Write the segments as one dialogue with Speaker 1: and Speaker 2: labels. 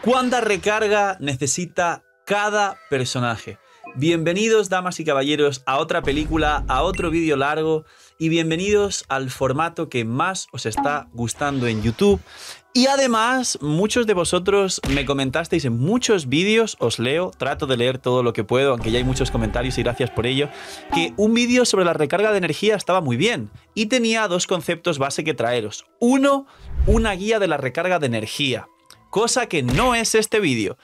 Speaker 1: ¿Cuánta recarga necesita cada personaje? Bienvenidos, damas y caballeros, a otra película, a otro vídeo largo y bienvenidos al formato que más os está gustando en YouTube. Y además, muchos de vosotros me comentasteis en muchos vídeos, os leo, trato de leer todo lo que puedo, aunque ya hay muchos comentarios y gracias por ello, que un vídeo sobre la recarga de energía estaba muy bien y tenía dos conceptos base que traeros. Uno, una guía de la recarga de energía, cosa que no es este vídeo.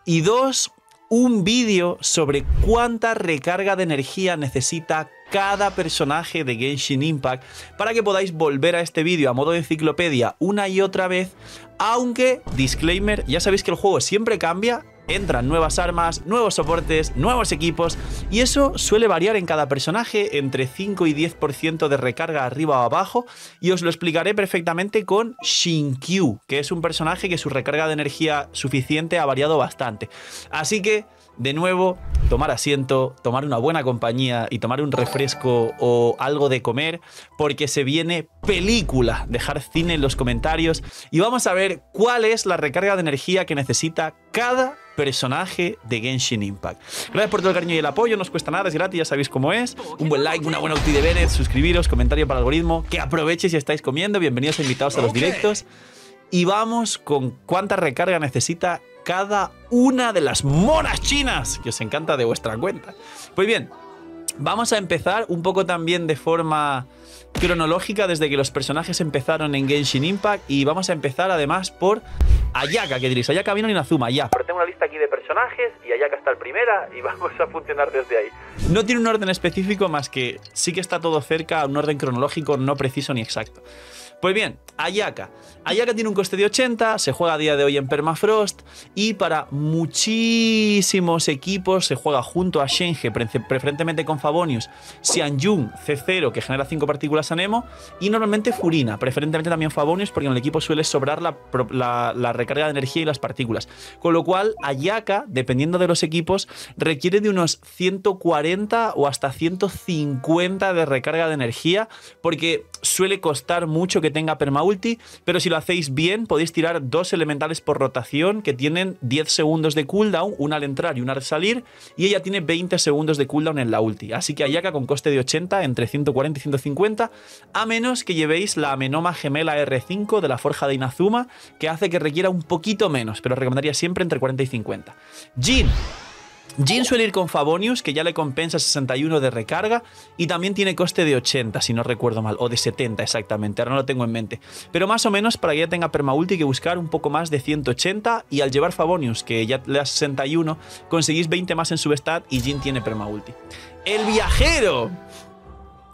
Speaker 1: Y dos, un vídeo sobre cuánta recarga de energía necesita cada personaje de Genshin Impact para que podáis volver a este vídeo a modo de enciclopedia una y otra vez, aunque, disclaimer, ya sabéis que el juego siempre cambia, entran nuevas armas, nuevos soportes, nuevos equipos y eso suele variar en cada personaje entre 5 y 10% de recarga arriba o abajo y os lo explicaré perfectamente con Xingqiu, que es un personaje que su recarga de energía suficiente ha variado bastante. Así que, de nuevo, tomar asiento, tomar una buena compañía y tomar un refresco o algo de comer, porque se viene película. Dejar cine en los comentarios y vamos a ver cuál es la recarga de energía que necesita cada personaje de Genshin Impact. Gracias por todo el cariño y el apoyo, no os cuesta nada, es gratis, ya sabéis cómo es. Un buen like, una buena ulti de Bennett, suscribiros, comentario para el algoritmo, que aproveches si estáis comiendo, bienvenidos e invitados a los directos. Y vamos con cuánta recarga necesita cada una de las monas chinas, que os encanta de vuestra cuenta. Pues bien, vamos a empezar un poco también de forma cronológica desde que los personajes empezaron en Genshin Impact y vamos a empezar además por Ayaka, que diréis, Ayaka vino en Inazuma, ya. Pero tengo una lista aquí de personajes y Ayaka está el primera y vamos a funcionar desde ahí. No tiene un orden específico más que sí que está todo cerca a un orden cronológico no preciso ni exacto. Pues bien, Ayaka. Ayaka tiene un coste de 80, se juega a día de hoy en Permafrost y para muchísimos equipos se juega junto a Shenge, preferentemente con Favonius, Xianyun, C0, que genera 5 partículas anemo, y normalmente Furina, preferentemente también Favonius, porque en el equipo suele sobrar la recarga de energía y las partículas. Con lo cual, Ayaka, dependiendo de los equipos, requiere de unos 140 o hasta 150 de recarga de energía, porque suele costar mucho que tenga permaulti, pero si lo hacéis bien podéis tirar 2 elementales por rotación que tienen 10 segundos de cooldown, una al entrar y una al salir, y ella tiene 20 segundos de cooldown en la ulti. Así que Ayaka con coste de 80 entre 140 y 150, a menos que llevéis la Amenoma Gemela R5 de la Forja de Inazuma, que hace que requiera un poquito menos, pero recomendaría siempre entre 40 y 50. Jhin suele ir con Favonius, que ya le compensa 61 de recarga y también tiene coste de 80, si no recuerdo mal, o de 70 exactamente, ahora no lo tengo en mente. Pero más o menos para que ya tenga permaulti hay que buscar un poco más de 180 y al llevar Favonius, que ya le da 61, conseguís 20 más en su stat y Jhin tiene permaulti. ¡El viajero!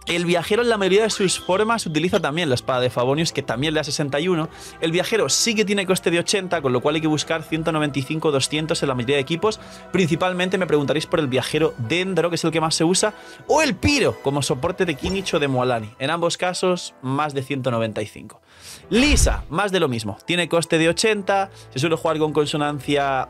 Speaker 1: El viajero en la mayoría de sus formas utiliza también la espada de Favonius, que también le da 61. El viajero sí que tiene coste de 80, con lo cual hay que buscar 195 200 en la mayoría de equipos. Principalmente me preguntaréis por el viajero Dendro, que es el que más se usa, o el Piro, como soporte de Kinich o de Mualani. En ambos casos, más de 195. Lisa, más de lo mismo. Tiene coste de 80, se suele jugar con consonancia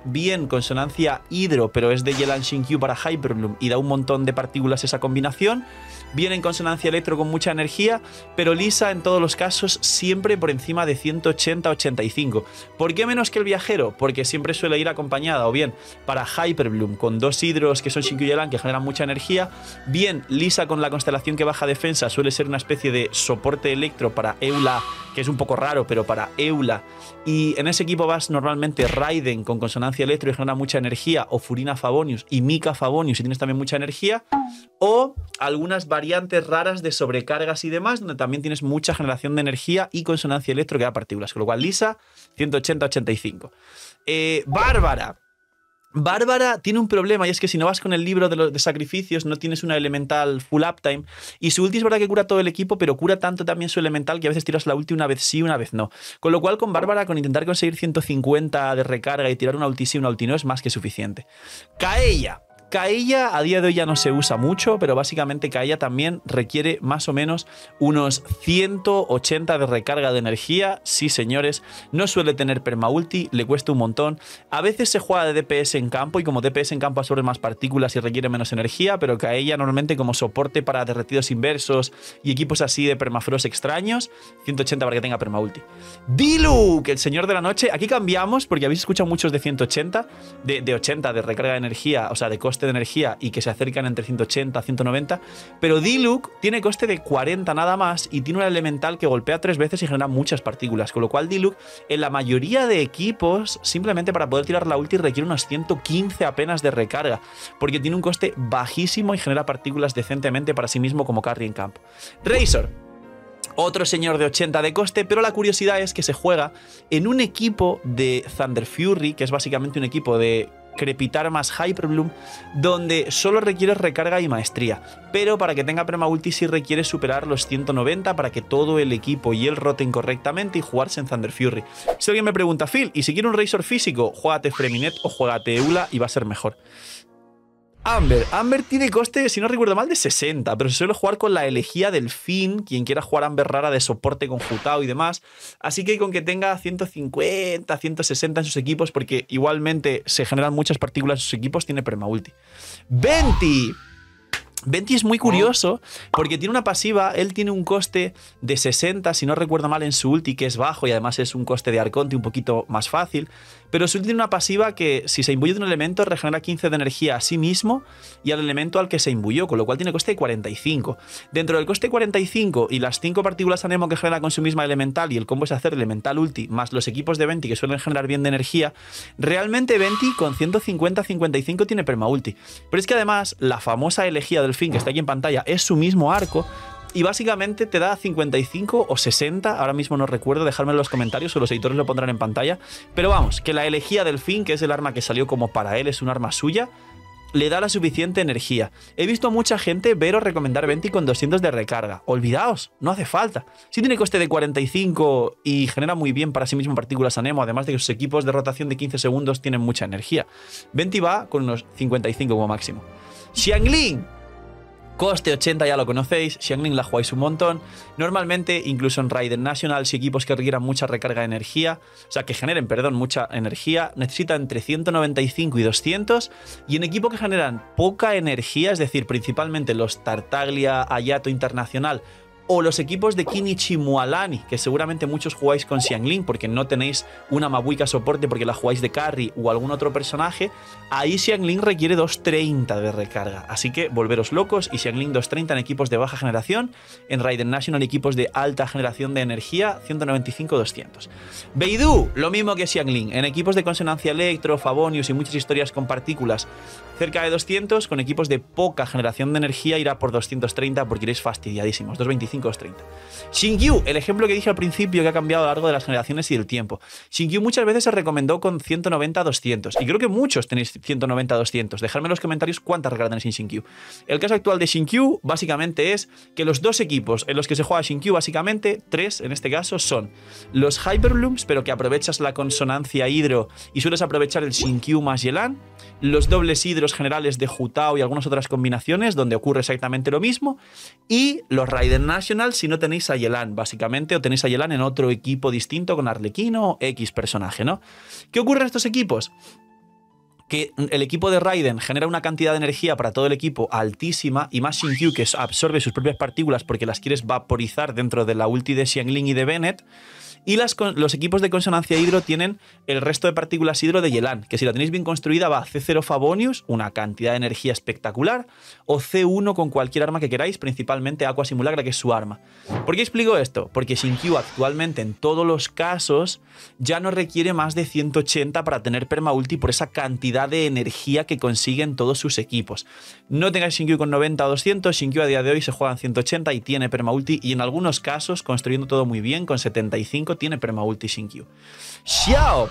Speaker 1: consonancia hidro, pero es de Yelan Xingqiu para Hyperbloom y da un montón de partículas esa combinación. Viene en consonancia electro con mucha energía, pero Lisa en todos los casos siempre por encima de 180-85. ¿Por qué menos que el viajero? Porque siempre suele ir acompañada o bien para Hyperbloom con 2 hidros que son Xingqiu y Yelan que generan mucha energía, bien Lisa con la constelación que baja defensa suele ser una especie de soporte electro para Eula, que es un poco raro, pero para Eula. Y en ese equipo vas normalmente Raiden con consonancia electro y genera mucha energía, o Furina Favonius y Mika Favonius y tienes también mucha energía, o algunas variantes raras de sobrecargas y demás, donde también tienes mucha generación de energía y consonancia electro que da partículas. Con lo cual Lisa, 180-85. Bárbara tiene un problema y es que si no vas con el libro de sacrificios no tienes una elemental full uptime y su ulti es verdad que cura todo el equipo, pero cura tanto también su elemental que a veces tiras la ulti una vez sí, una vez no. Con lo cual con Bárbara, con intentar conseguir 150 de recarga y tirar una ulti sí, una ulti no, es más que suficiente. Kaeya. Kaeya a día de hoy ya no se usa mucho, pero básicamente Kaeya también requiere más o menos unos 180 de recarga de energía. Sí, señores, no suele tener permaulti, le cuesta un montón. A veces se juega de DPS en campo y como DPS en campo absorbe más partículas y requiere menos energía, pero Kaeya normalmente como soporte para derretidos inversos y equipos así de permafrost extraños, 180 para que tenga permaulti. Diluc, el señor de la noche. Aquí cambiamos porque habéis escuchado muchos de 180, de 80 de recarga de energía, o sea, de coste de energía y que se acercan entre 180 a 190, pero Diluc tiene coste de 40 nada más y tiene un elemental que golpea 3 veces y genera muchas partículas, con lo cual Diluc en la mayoría de equipos simplemente para poder tirar la ulti requiere unos 115 apenas de recarga, porque tiene un coste bajísimo y genera partículas decentemente para sí mismo como carry en campo. Razor, otro señor de 80 de coste, pero la curiosidad es que se juega en un equipo de Thunder Fury, que es básicamente un equipo de crepitar más Hyperbloom, donde solo requiere recarga y maestría, pero para que tenga permaulti sí requiere superar los 190 para que todo el equipo y él roten correctamente y jugarse en Thunder Fury. Si alguien me pregunta, Phil, ¿y si quiero un Razor físico? Juégate Freminet o juégate Eula y va a ser mejor. Amber tiene coste, si no recuerdo mal, de 60, pero se suele jugar con la elegía del Fin, quien quiera jugar Amber rara de soporte con Jutao y demás, así que con que tenga 150, 160 en sus equipos, porque igualmente se generan muchas partículas en sus equipos, tiene permaulti. Venti es muy curioso porque tiene una pasiva, él tiene un coste de 60, si no recuerdo mal, en su ulti, que es bajo y además es un coste de Arconte un poquito más fácil, pero su ulti tiene una pasiva que si se imbuye de un elemento regenera 15 de energía a sí mismo y al elemento al que se imbuyó, con lo cual tiene coste de 45. Dentro del coste 45 y las 5 partículas anemo que genera con su misma elemental y el combo es hacer elemental ulti más los equipos de Venti que suelen generar bien de energía, realmente Venti con 150-55 tiene permaulti. Pero es que además la famosa elegía del Fin que está aquí en pantalla es su mismo arco y básicamente te da 55 o 60, ahora mismo no recuerdo, dejadme en los comentarios o los editores lo pondrán en pantalla, pero vamos, que la elegía del Fin, que es el arma que salió como para él, es un arma suya, le da la suficiente energía. He visto a mucha gente ver o recomendar Venti con 200 de recarga. Olvidaos, no hace falta. Si tiene coste de 45 y genera muy bien para sí mismo partículas anemo, además de que sus equipos de rotación de 15 segundos tienen mucha energía. Venti va con unos 55 como máximo. Xiangling, coste 80 ya lo conocéis, Xiangling la jugáis un montón. Normalmente, incluso en Raiden National, si equipos que requieran mucha recarga de energía, o sea, que generen, perdón, mucha energía, necesitan entre 195 y 200. Y en equipo que generan poca energía, es decir, principalmente los Tartaglia, Ayato Internacional, o los equipos de Kinichi Mualani, que seguramente muchos jugáis con Xiangling porque no tenéis una Mabuika soporte porque la jugáis de carry o algún otro personaje, ahí Xiangling requiere 230 de recarga. Así que volveros locos y Xiangling 230 en equipos de baja generación, en Raiden National equipos de alta generación de energía, 195-200. Beidou, lo mismo que Xiangling, en equipos de consonancia electro, Favonius y muchas historias con partículas, cerca de 200, con equipos de poca generación de energía irá por 230 porque iréis fastidiadísimos, 225-230. Xingqiu, el ejemplo que dije al principio que ha cambiado a lo largo de las generaciones y del tiempo. Xingqiu muchas veces se recomendó con 190-200 y creo que muchos tenéis 190-200. Dejadme en los comentarios cuántas recargas tenéis en Xingqiu. El caso actual de Xingqiu básicamente es que los dos equipos en los que se juega Xingqiu, básicamente, 3 en este caso, son los Hyperblooms, pero que aprovechas la consonancia hidro y sueles aprovechar el Xingqiu más Yelan, los dobles hidros generales de Jutao y algunas otras combinaciones donde ocurre exactamente lo mismo, y los Raiden National si no tenéis a Yelan, básicamente, o tenéis a Yelan en otro equipo distinto con Arlequino o X personaje, ¿no? ¿Qué ocurre en estos equipos? Que el equipo de Raiden genera una cantidad de energía para todo el equipo altísima y más Xingqiu que absorbe sus propias partículas porque las quieres vaporizar dentro de la ulti de Xiangling y de Bennett. Y los equipos de consonancia hidro tienen el resto de partículas hidro de Yelan, que si la tenéis bien construida va a C0 Favonius, una cantidad de energía espectacular, o C1 con cualquier arma que queráis, principalmente Aqua Simulagra, que es su arma. ¿Por qué explico esto? Porque Xingqiu actualmente en todos los casos ya no requiere más de 180 para tener permaulti por esa cantidad de energía que consiguen todos sus equipos. No tengáis Xingqiu con 90 o 200, Xingqiu a día de hoy se juega en 180 y tiene permaulti, y en algunos casos, construyendo todo muy bien, con 75 tiene permaulti Xingqiu. Xiao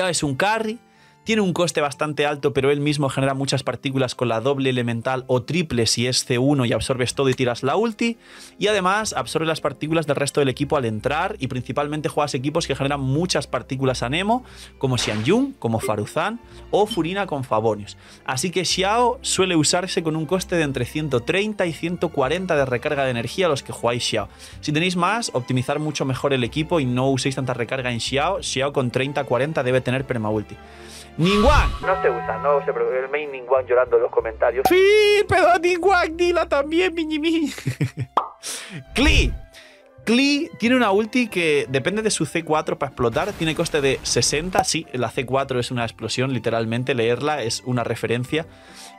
Speaker 1: es un carry, Tiene un coste bastante alto, pero él mismo genera muchas partículas con la doble elemental o triple si es C1 y absorbes todo y tiras la ulti. Y además absorbe las partículas del resto del equipo al entrar y principalmente juegas equipos que generan muchas partículas a Nemo, como Xianyun, como Faruzan o Furina con Favonius. Así que Xiao suele usarse con un coste de entre 130 y 140 de recarga de energía a los que jugáis Xiao. Si tenéis más, optimizar mucho mejor el equipo y no uséis tanta recarga en Xiao. Xiao con 30-40 debe tener permaulti. Ningguang no se usa, no se preocupe. El main Ningguang llorando en los comentarios. Sí, pero Ningguang, dila también, miñimi. Klee. Klee tiene una ulti que depende de su C4 para explotar, tiene coste de 60, sí, la C4 es una explosión, literalmente, leerla es una referencia,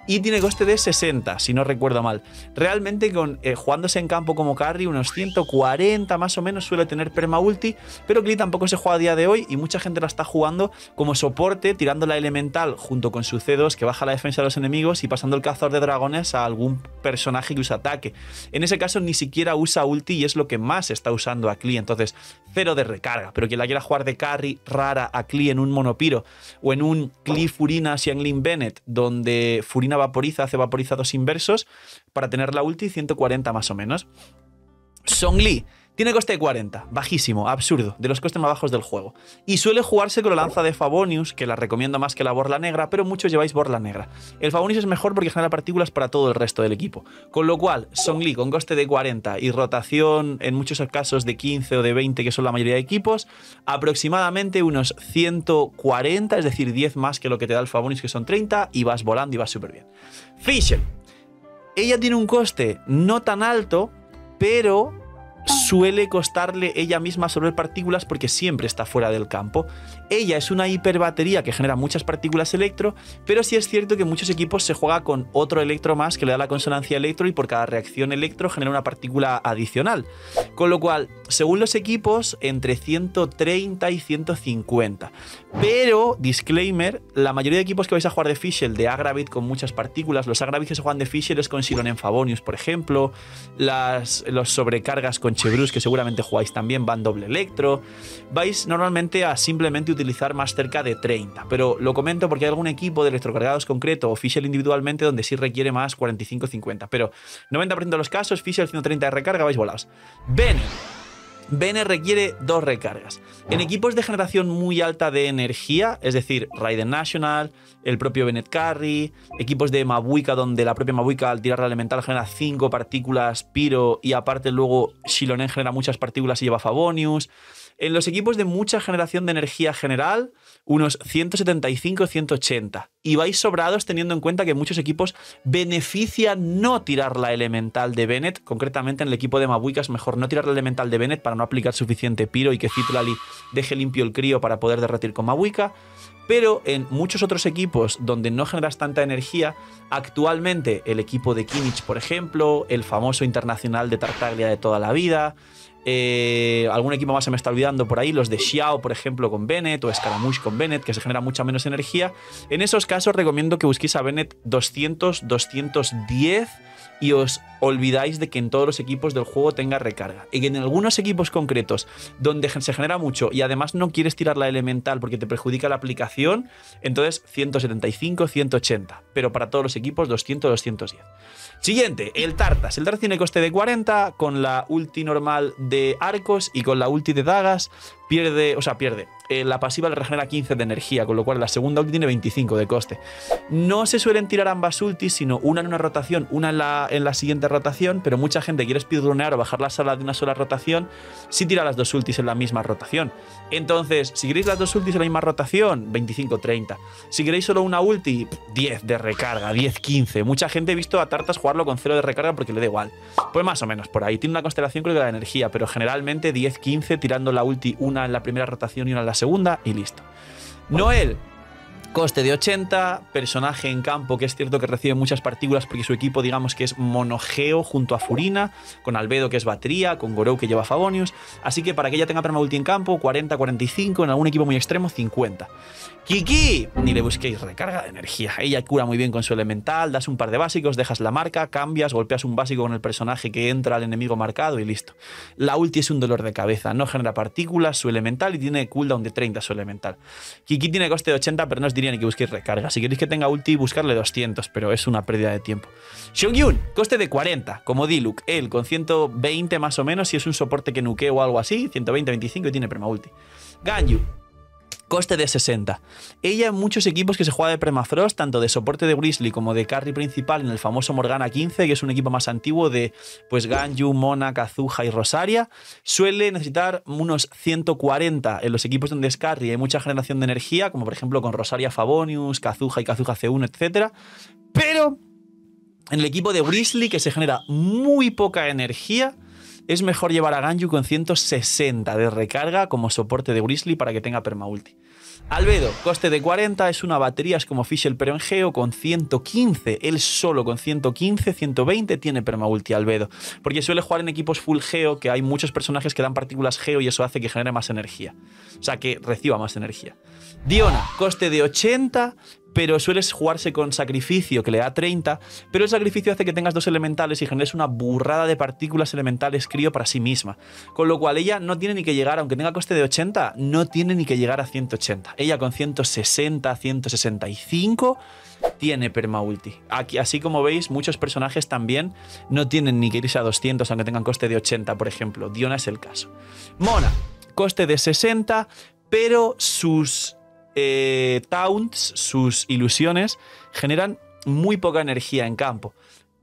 Speaker 1: y tiene coste de 60, si no recuerdo mal. Realmente jugándose en campo como carry, unos 140 más o menos suele tener perma ulti, pero Klee tampoco se juega a día de hoy y mucha gente la está jugando como soporte, tirando la elemental junto con su C2 que baja la defensa de los enemigos y pasando el cazador de dragones a algún personaje que usa ataque. En ese caso ni siquiera usa ulti y es lo que más está usando a Klee, entonces cero de recarga, pero quien la quiera jugar de carry rara a Klee en un monopiro o en un Klee Furina Xianglin Bennett donde Furina vaporiza, hace vaporizados inversos para tener la ulti 140 más o menos. Zhongli tiene coste de 40, bajísimo, absurdo, de los costes más bajos del juego. Y suele jugarse con la lanza de Favonius, que la recomiendo más que la borla negra, pero muchos lleváis borla negra. El Favonius es mejor porque genera partículas para todo el resto del equipo. Con lo cual, Zhongli con coste de 40 y rotación en muchos casos de 15 o de 20, que son la mayoría de equipos, aproximadamente unos 140, es decir, 10 más que lo que te da el Favonius, que son 30, y vas volando y vas súper bien. Fischl. Ella tiene un coste no tan alto, pero suele costarle ella misma absorber partículas porque siempre está fuera del campo. Ella es una hiperbatería que genera muchas partículas electro, pero sí es cierto que en muchos equipos se juega con otro electro más que le da la consonancia electro y por cada reacción electro genera una partícula adicional. Con lo cual, según los equipos, entre 130 y 150. Pero, disclaimer, la mayoría de equipos que vais a jugar de Fischl de Aggravate con muchas partículas, los Aggravate que se juegan de Fischl es con Silonen Favonius, por ejemplo, los sobrecargas con Chebrus, que seguramente jugáis también, van doble electro. Vais normalmente a simplemente utilizar más cerca de 30, pero lo comento porque hay algún equipo de electrocargados concreto o Fischl individualmente donde sí requiere más 45-50, pero 90% de los casos, Fischl 130 de recarga, vais volados. Bennett requiere 2 recargas. En equipos de generación muy alta de energía, es decir, Raiden National, el propio Bennett Carry, equipos de Mabuika donde la propia Mabuika al tirar la elemental genera 5 partículas Pyro y aparte luego Xilonen genera muchas partículas y lleva Favonius. En los equipos de mucha generación de energía general, unos 175-180. Y vais sobrados teniendo en cuenta que muchos equipos benefician no tirar la elemental de Bennett. Concretamente en el equipo de Mabuika es mejor no tirar la elemental de Bennett para no aplicar suficiente Pyro y que Citlali deje limpio el crío para poder derretir con Mabuika. Pero en muchos otros equipos donde no generas tanta energía, actualmente el equipo de Kimmich, por ejemplo, el famoso internacional de Tartaglia de toda la vida, algún equipo más se me está olvidando por ahí, los de Xiao, por ejemplo, con Bennett, o Scaramouche con Bennett, que se genera mucha menos energía. En esos casos recomiendo que busquéis a Bennett 200, 210 y os olvidáis de que en todos los equipos del juego tenga recarga. Y que en algunos equipos concretos donde se genera mucho y además no quieres tirar la elemental porque te perjudica la aplicación, entonces 175, 180. Pero para todos los equipos 200, 210. Siguiente, el Tartas. El Tartas tiene coste de 40 con la ulti normal de arcos y con la ulti de dagas pierde. La pasiva le regenera 15 de energía, con lo cual la segunda ulti tiene 25 de coste. No se suelen tirar ambas ultis, sino una en una rotación, una en la siguiente rotación, pero mucha gente quiere speedrunear o bajar la sala de una sola rotación si tira las dos ultis en la misma rotación. Entonces, si queréis las dos ultis en la misma rotación, 25-30. Si queréis solo una ulti, 10 de recarga, 10-15. Mucha gente he visto a Tartas jugarlo con 0 de recarga porque le da igual. Pues más o menos por ahí. Tiene una constelación creo que de la energía, pero generalmente 10-15 tirando la ulti una en la primera rotación y una en la segunda y listo. Noel, coste de 80, personaje en campo que es cierto que recibe muchas partículas porque su equipo digamos que es monogeo junto a Furina, con Albedo que es batería, con Gorou que lleva Favonius, así que para que ella tenga permaulti en campo 40-45, en algún equipo muy extremo 50. Kiki, ni le busquéis recarga de energía, ella cura muy bien con su elemental, das un par de básicos, dejas la marca, cambias, golpeas un básico con el personaje que entra al enemigo marcado y listo. La ulti es un dolor de cabeza, no genera partículas, su elemental y tiene cooldown de 30 su elemental. Kiki tiene coste de 80 pero no es diría ni que busquéis recarga. Si queréis que tenga ulti, buscarle 200, pero es una pérdida de tiempo. Xiongyun, coste de 40, como Diluc. Él con 120 más o menos, si es un soporte que nuke o algo así, 120, 25 y tiene permaulti. Ganyu, coste de 60. Ella en muchos equipos que se juega de permafrost, tanto de soporte de Grizzly como de carry principal en el famoso Morgana 15, que es un equipo más antiguo de pues Ganyu, Mona, Kazuha y Rosaria, suele necesitar unos 140 en los equipos donde es carry. Hay mucha generación de energía, como por ejemplo con Rosaria Favonius, Kazuha y Kazuha C1, etc. Pero en el equipo de Grizzly, que se genera muy poca energía, es mejor llevar a Ganyu con 160 de recarga como soporte de Grizzly para que tenga permaulti. Albedo, coste de 40, es una batería, es como Fischl pero en Geo con 115. Él solo con 115, 120 tiene permaulti Albedo. Porque suele jugar en equipos full Geo, que hay muchos personajes que dan partículas Geo y eso hace que genere más energía. O sea, que reciba más energía. Diona, coste de 80, pero sueles jugarse con sacrificio, que le da 30, pero el sacrificio hace que tengas 2 elementales y generes una burrada de partículas elementales crío para sí misma. Con lo cual ella no tiene ni que llegar, aunque tenga coste de 80, no tiene ni que llegar a 180. Ella con 160, 165 tiene permaulti. Aquí, así como veis, muchos personajes también no tienen ni que irse a 200, aunque tengan coste de 80, por ejemplo. Diona es el caso. Mona, coste de 60, pero sus taunts, sus ilusiones, generan muy poca energía en campo.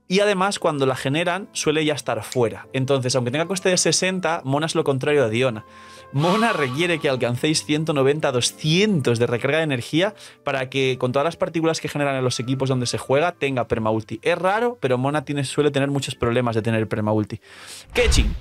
Speaker 1: Y además, cuando la generan, suele ya estar fuera. Entonces, aunque tenga coste de 60, Mona es lo contrario de Diona. Mona requiere que alcancéis 190-200 de recarga de energía para que, con todas las partículas que generan en los equipos donde se juega, tenga permaulti. Es raro, pero Mona suele tener muchos problemas de tener permaulti. Keqing,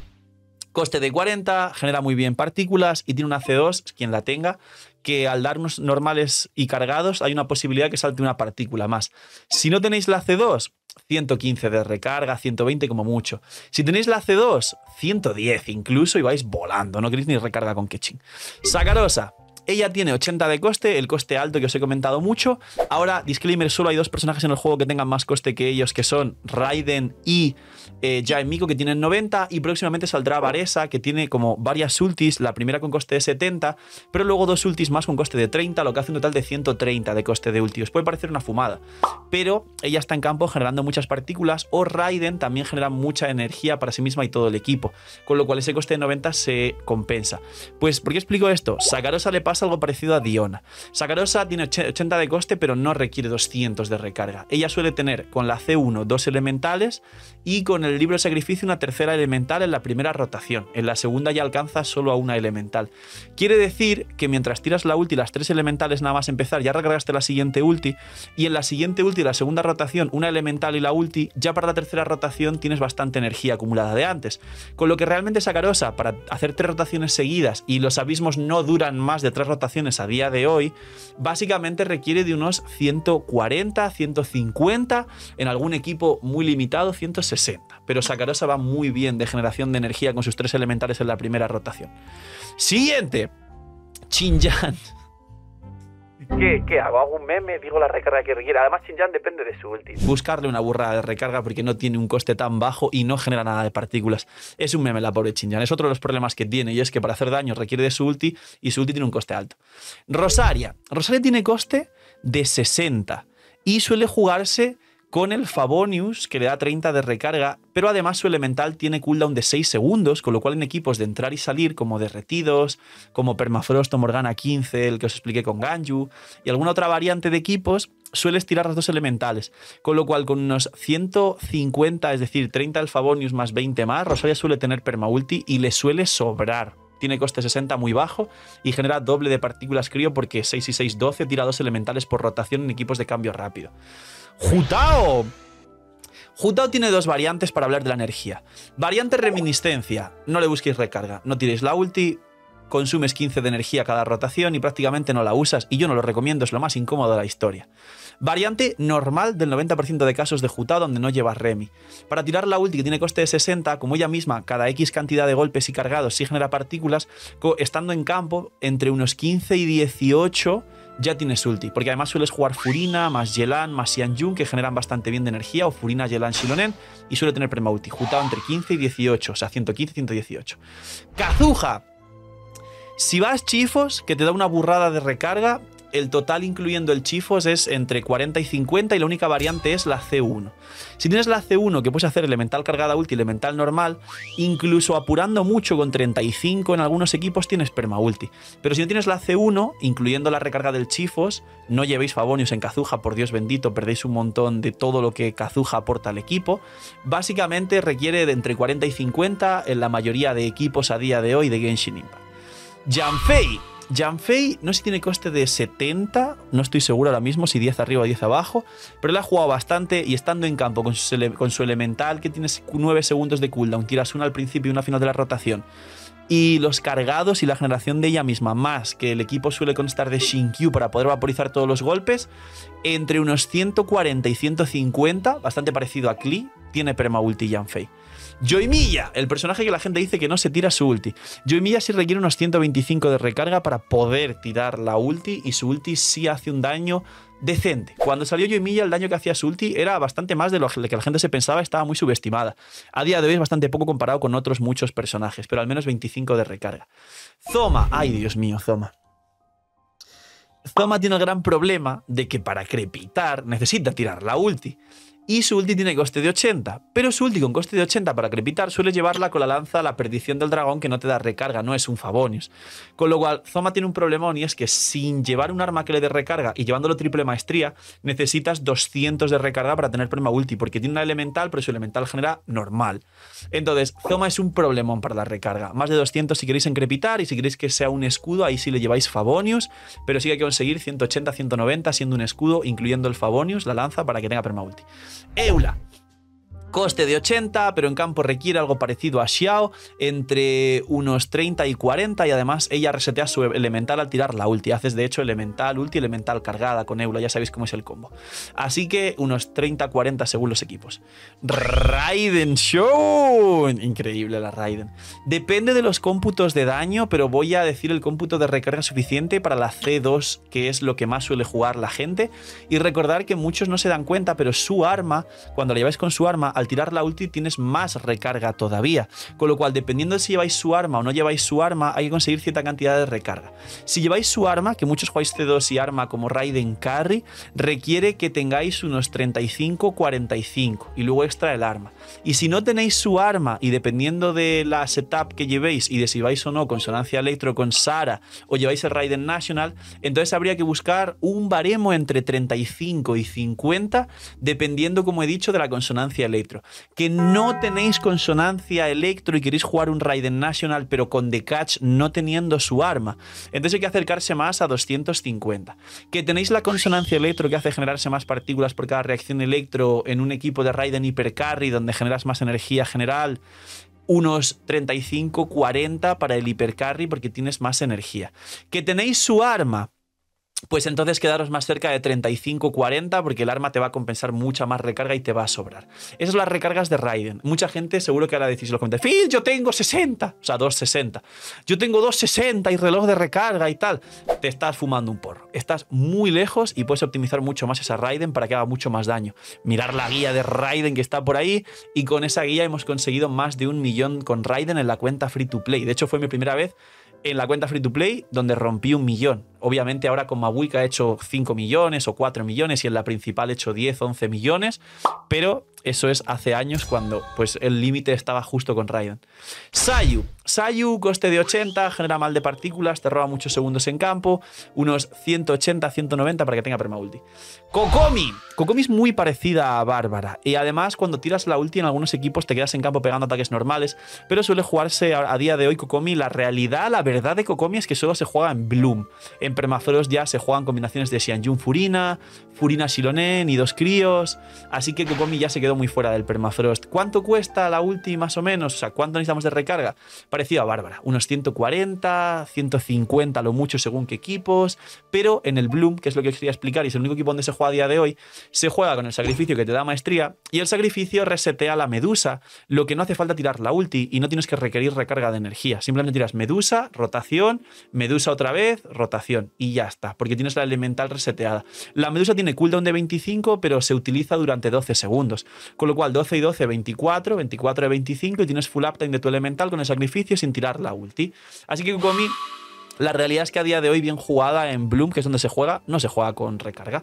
Speaker 1: coste de 40, genera muy bien partículas y tiene una C2, quien la tenga, que al dar unos normales y cargados hay una posibilidad que salte una partícula más. Si no tenéis la C2, 115 de recarga, 120 como mucho. Si tenéis la C2, 110 incluso y vais volando, no queréis ni recarga con Keqing. Sakarosa. Ella tiene 80 de coste, el coste alto que os he comentado mucho. Ahora, disclaimer, solo hay 2 personajes en el juego que tengan más coste que ellos, que son Raiden y Jae Miko, que tienen 90, y próximamente saldrá Varesa, que tiene como varias ultis, la primera con coste de 70, pero luego 2 ultis más con coste de 30, lo que hace un total de 130 de coste de ulti. Os puede parecer una fumada, pero ella está en campo generando muchas partículas, o Raiden también genera mucha energía para sí misma y todo el equipo, con lo cual ese coste de 90 se compensa. Pues, ¿por qué explico esto? Sakarosa le pasa algo parecido a Diona. Sakarosa tiene 80 de coste, pero no requiere 200 de recarga. Ella suele tener con la C1 2 elementales y con el libro de sacrificio una tercera elemental en la primera rotación. En la segunda ya alcanza solo a una elemental. Quiere decir que mientras tiras la ulti, las 3 elementales nada más empezar, ya recargaste la siguiente ulti, y en la siguiente ulti, la segunda rotación, una elemental y la ulti, ya para la tercera rotación tienes bastante energía acumulada de antes. Con lo que realmente Sakarosa, para hacer 3 rotaciones seguidas, y los abismos no duran más de 3 rotaciones a día de hoy, básicamente requiere de unos 140, 150, en algún equipo muy limitado 160, pero Sakarosa va muy bien de generación de energía con sus 3 elementales en la primera rotación. Siguiente, Xinjiang. ¿Qué hago? ¿Hago un meme? Digo la recarga que requiere. Además, Xinjiang depende de su ulti. Buscarle una burrada de recarga porque no tiene un coste tan bajo y no genera nada de partículas. Es un meme la pobre Xinjiang. Es otro de los problemas que tiene, y es que para hacer daño requiere de su ulti y su ulti tiene un coste alto. Rosaria. Rosaria tiene coste de 60 y suele jugarse con el Favonius, que le da 30 de recarga, pero además su elemental tiene cooldown de 6 segundos, con lo cual en equipos de entrar y salir, como Derretidos, como Permafrost o Morgana 15, el que os expliqué con Ganyu, y alguna otra variante de equipos, sueles tirar las 2 elementales, con lo cual con unos 150, es decir, 30 del Favonius más 20 más, Rosaria suele tener permaulti y le suele sobrar. Tiene coste 60 muy bajo y genera doble de partículas crío porque 6 y 6, 12, tira 2 elementales por rotación en equipos de cambio rápido. Jutao. Jutao tiene 2 variantes para hablar de la energía. Variante reminiscencia. No le busquéis recarga. No tiréis la ulti, consumes 15 de energía cada rotación y prácticamente no la usas. Y yo no lo recomiendo, es lo más incómodo de la historia. Variante normal del 90% de casos de Jutao donde no llevas remi. Para tirar la ulti, que tiene coste de 60, como ella misma, cada X cantidad de golpes y cargados sí genera partículas, estando en campo entre unos 15 y 18 ya tienes ulti, porque además sueles jugar Furina, más Yelan, más Xianjun, que generan bastante bien de energía, o Furina, Yelan, Xilonen, y suele tener permaulti. Jutao entre 15 y 18, o sea, 115 y 118. Kazuha. Si vas chifos, que te da una burrada de recarga, el total incluyendo el Chifos es entre 40 y 50 y la única variante es la C1. Si tienes la C1 que puedes hacer elemental cargada ulti, elemental normal, incluso apurando mucho con 35 en algunos equipos tienes perma ulti. Pero si no tienes la C1, incluyendo la recarga del Chifos, no llevéis Favonius en Kazuha, por Dios bendito, perdéis un montón de todo lo que Kazuha aporta al equipo. Básicamente requiere de entre 40 y 50 en la mayoría de equipos a día de hoy de Genshin Impact. Janfei. Janfei no sé si tiene coste de 70, no estoy seguro ahora mismo si 10 arriba o 10 abajo, pero la ha jugado bastante y estando en campo con su elemental que tienes 9 segundos de cooldown, tiras una al principio y una al final de la rotación, y los cargados y la generación de ella misma, más que el equipo suele constar de Shinkyu para poder vaporizar todos los golpes, entre unos 140 y 150, bastante parecido a Klee, tiene perma ulti Janfei. Yoimiya, el personaje que la gente dice que no se tira su ulti. Yoimiya sí requiere unos 125 de recarga para poder tirar la ulti y su ulti sí hace un daño decente. Cuando salió Yoimiya, el daño que hacía su ulti era bastante más de lo que la gente se pensaba, estaba muy subestimada. A día de hoy es bastante poco comparado con otros muchos personajes, pero al menos 25 de recarga. Zoma, ay Dios mío, Zoma. Zoma tiene el gran problema de que para crepitar necesita tirar la ulti. Y su ulti tiene coste de 80, pero su ulti con coste de 80 para crepitar suele llevarla con la lanza a la perdición del dragón que no te da recarga, no es un Favonius. Con lo cual, Zoma tiene un problemón y es que sin llevar un arma que le dé recarga y llevándolo triple maestría, necesitas 200 de recarga para tener perma ulti, porque tiene una elemental, pero su elemental genera normal. Entonces, Zoma es un problemón para la recarga. Más de 200 si queréis en crepitar y si queréis que sea un escudo, ahí sí le lleváis Favonius, pero sí que hay que conseguir 180, 190 siendo un escudo, incluyendo el Favonius, la lanza, para que tenga perma ulti. Eula. Coste de 80, pero en campo requiere algo parecido a Xiao, entre unos 30 y 40, y además ella resetea su elemental al tirar la ulti. Haces de hecho elemental, ulti, elemental cargada con Eula, ya sabéis cómo es el combo. Así que unos 30-40 según los equipos. Raiden Show. Increíble la Raiden. Depende de los cómputos de daño, pero voy a decir el cómputo de recarga suficiente para la C2, que es lo que más suele jugar la gente. Y recordar que muchos no se dan cuenta, pero su arma, cuando la lleváis con su arma, al tirar la ulti tienes más recarga todavía, con lo cual dependiendo de si lleváis su arma o no lleváis su arma hay que conseguir cierta cantidad de recarga. Si lleváis su arma, que muchos jugáis C2 y arma como Raiden Carry, requiere que tengáis unos 35-45 y luego extra el arma. Y si no tenéis su arma y dependiendo de la setup que llevéis y de si vais o no Consonancia Electro con Sara o lleváis el Raiden National, entonces habría que buscar un baremo entre 35 y 50 dependiendo, como he dicho, de la Consonancia Electro. Que no tenéis Consonancia Electro y queréis jugar un Raiden National pero con Decatch no teniendo su arma, entonces hay que acercarse más a 250. Que tenéis la Consonancia Electro que hace generarse más partículas por cada reacción Electro en un equipo de Raiden Hyper Carry donde generas más energía general, unos 35-40 para el Hyper Carry porque tienes más energía. Que tenéis su arma, pues entonces quedaros más cerca de 35-40 porque el arma te va a compensar mucha más recarga y te va a sobrar. Esas son las recargas de Raiden. Mucha gente seguro que ahora decís en los comentarios, Phil, yo tengo 60, o sea, 260. Yo tengo 260 y reloj de recarga y tal. Te estás fumando un porro. Estás muy lejos y puedes optimizar mucho más esa Raiden para que haga mucho más daño. Mirar la guía de Raiden que está por ahí y con esa guía hemos conseguido más de 1 millón con Raiden en la cuenta free to play. De hecho, fue mi primera vez en la cuenta free to play donde rompí 1 millón. Obviamente ahora con Mabuika he hecho 5 millones o 4 millones y en la principal he hecho 10, 11 millones, pero eso es hace años cuando pues el límite estaba justo con Raiden. Sayu. Sayu, coste de 80, genera mal de partículas, te roba muchos segundos en campo, unos 180, 190 para que tenga perma ulti. Kokomi. Kokomi es muy parecida a Bárbara y además cuando tiras la ulti en algunos equipos te quedas en campo pegando ataques normales, pero suele jugarse a día de hoy Kokomi. La realidad, la verdad de Kokomi es que solo se juega en Bloom. En Permafrost ya se juegan combinaciones de Xianjun Furina, Furina Shilonen y 2 críos, así que Kokomi ya se quedó muy fuera del Permafrost. ¿Cuánto cuesta la ulti más o menos? O sea, ¿cuánto necesitamos de recarga? Parecido a Bárbara, unos 140, 150 lo mucho según qué equipos, pero en el Bloom, que es lo que os quería explicar y es el único equipo donde se juega a día de hoy, se juega con el sacrificio que te da maestría y el sacrificio resetea la medusa, lo que no hace falta tirar la ulti y no tienes que requerir recarga de energía, simplemente tiras medusa, rotación, medusa otra vez, rotación y ya está, porque tienes la elemental reseteada. La medusa tiene cooldown de 25, pero se utiliza durante 12 segundos, con lo cual 12 y 12, 24, 24 de 25 y tienes full uptime de tu elemental con el sacrificio sin tirar la ulti. Así que Kokomi La realidad es que a día de hoy, bien jugada en Bloom, que es donde se juega, no se juega con recarga.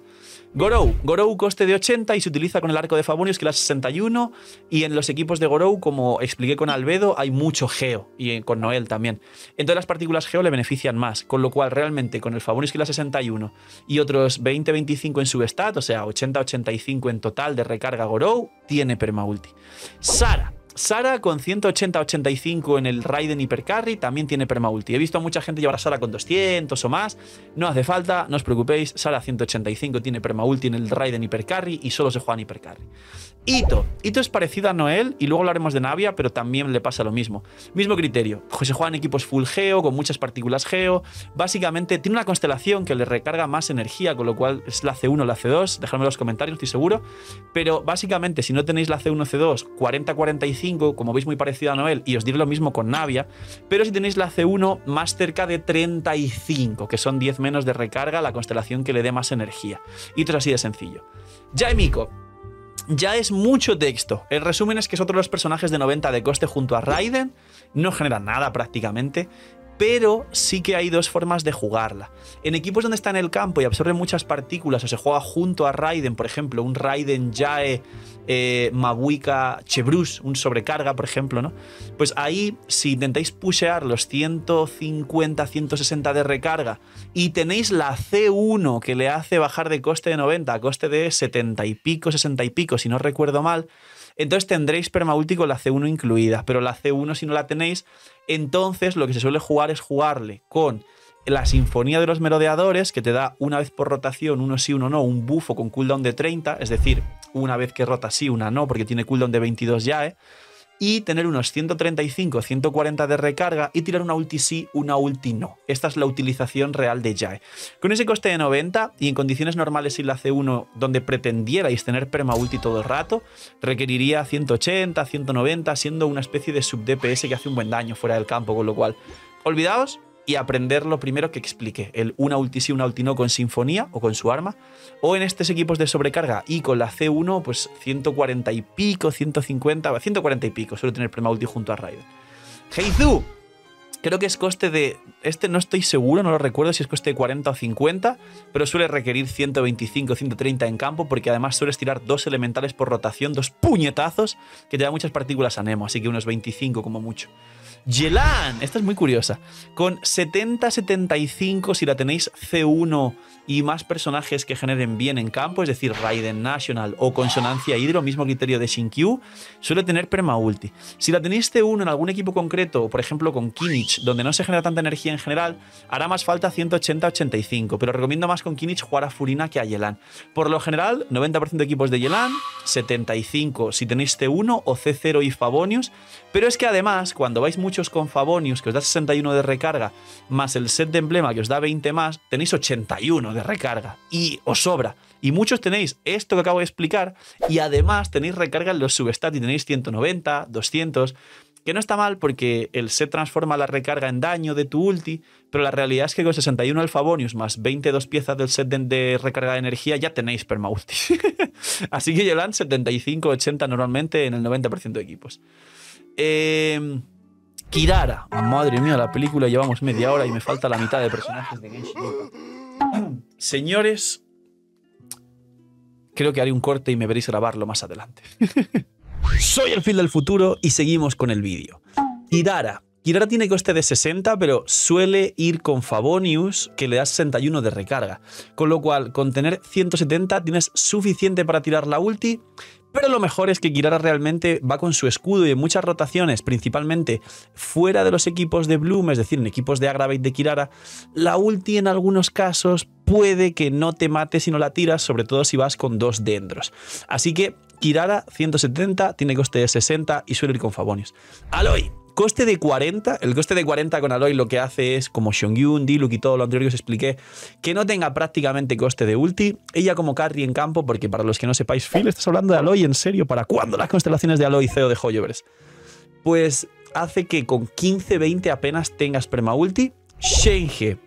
Speaker 1: Gorou coste de 80 y se utiliza con el arco de Favonius, que es la 61. Y en los equipos de Gorou, como expliqué con Albedo, hay mucho Geo. Y con Noel también. Entonces las partículas Geo le benefician más. Con lo cual, realmente, con el Favonius, que es la 61, y otros 20-25 en substat, o sea, 80-85 en total de recarga Gorou, tiene permaulti. Sara con 180-85 en el Raiden Hypercarry también tiene permaulti. He visto a mucha gente llevar a Sara con 200 o más. No hace falta, no os preocupéis. Sara 185 tiene permaulti en el Raiden Hypercarry y solo se juega en Hypercarry. Ito es parecido a Noel y luego hablaremos de Navia, pero también le pasa lo mismo. Mismo criterio. Se juega en equipos full Geo, con muchas partículas Geo. Básicamente tiene una constelación que le recarga más energía, con lo cual es la C1 o la C2. Dejadme en los comentarios, estoy seguro. Pero básicamente, si no tenéis la C1 o C2, 40-45, como veis muy parecido a Noel, y os diré lo mismo con Navia, pero si tenéis la C1 más cerca de 35, que son 10 menos de recarga, la constelación que le dé más energía. Y esto es así de sencillo. Jaimiko. Ya es mucho texto. El resumen es que es otro de los personajes de 90 de coste junto a Raiden. No genera nada prácticamente, pero sí que hay dos formas de jugarla. En equipos donde está en el campo y absorbe muchas partículas o se juega junto a Raiden, por ejemplo, un Raiden Jae, Mabuika, Chebrus, un sobrecarga, por ejemplo, ¿no? Pues ahí, si intentáis pushear los 150, 160 de recarga y tenéis la C1 que le hace bajar de coste de 90 a coste de 70 y pico, 60 y pico, si no recuerdo mal, entonces tendréis permaulti con la C1 incluida, pero la C1 si no la tenéis, entonces lo que se suele jugar es jugarle con la Sinfonía de los Merodeadores, que te da una vez por rotación, uno sí, uno no, un bufo con cooldown de 30, es decir, una vez que rota sí, una no, porque tiene cooldown de 22 ya, y tener unos 135, 140 de recarga y tirar una ulti sí, una ulti no. Esta es la utilización real de Jae. Con ese coste de 90 y en condiciones normales sin la C1 donde pretendierais tener permaulti todo el rato, requeriría 180, 190, siendo una especie de sub-DPS que hace un buen daño fuera del campo, con lo cual, olvidaos y aprender lo primero que expliqué, el una ulti sí, una ulti no con Sinfonía o con su arma, o en estos equipos de sobrecarga y con la C1, pues 140 y pico, 150, 140 y pico, suele tener permaulti junto a Raiden. Heizu, creo que es coste de, no estoy seguro, no lo recuerdo si es coste de 40 o 50, pero suele requerir 125, 130 en campo, porque además sueles tirar dos elementales por rotación, dos puñetazos, que te da muchas partículas a Nemo, así que unos 25 como mucho. Yelan, esta es muy curiosa, con 70-75 si la tenéis C1 y más personajes que generen bien en campo, es decir, Raiden National o Consonancia Hydro, mismo criterio de Shinkyu, suele tener permaulti. Si la tenéis C1 en algún equipo concreto, por ejemplo con Kimmich, donde no se genera tanta energía en general, hará más falta 180-85, pero recomiendo más con Kimmich jugar a Furina que a Yelan. Por lo general, 90% de equipos de Yelan, 75 si tenéis C1 o C0 y Favonius, pero es que además, cuando vais muchos con Favonius, que os da 61 de recarga, más el set de emblema que os da 20 más, tenéis 81 de recarga y os sobra. Y muchos tenéis esto que acabo de explicar y además tenéis recarga en los substat y tenéis 190, 200, que no está mal porque el set transforma la recarga en daño de tu ulti, pero la realidad es que con 61 el Favonius más 22 piezas del set de recarga de energía ya tenéis permaulti. Así que Yelan 75-80 normalmente en el 90% de equipos. Kirara. Madre mía, la película llevamos media hora y me falta la mitad de personajes de Genshin Impact. Señores, creo que haré un corte y me veréis grabarlo más adelante. Soy el Phil del futuro y seguimos con el vídeo. Kirara. Kirara tiene coste de 60, pero suele ir con Favonius, que le da 61 de recarga. Con lo cual, con tener 170 tienes suficiente para tirar la ulti. Pero lo mejor es que Kirara realmente va con su escudo y en muchas rotaciones, principalmente fuera de los equipos de Bloom, es decir, en equipos de Aggravate de Kirara, la ulti en algunos casos puede que no te mate si no la tiras, sobre todo si vas con dos dendros. Así que Kirara 170, tiene coste de 60 y suele ir con Favonius. Aloy. Coste de 40, el coste de 40 con Aloy lo que hace es, como Xiongyu, Diluc y todo lo anterior que os expliqué, que no tenga prácticamente coste de ulti. Ella como carry en campo, porque para los que no sepáis, Phil, ¿estás hablando de Aloy en serio? ¿Para cuándo las constelaciones de Aloy, CEO de Hoyoverse? Pues hace que con 15-20 apenas tengas permaulti. Shenhe.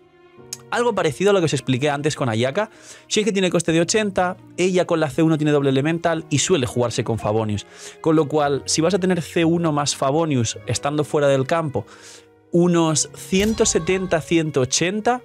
Speaker 1: Algo parecido a lo que os expliqué antes con Ayaka. Shenhe tiene coste de 80, ella con la C1 tiene doble elemental y suele jugarse con Favonius. Con lo cual, si vas a tener C1 más Favonius estando fuera del campo, unos 170-180,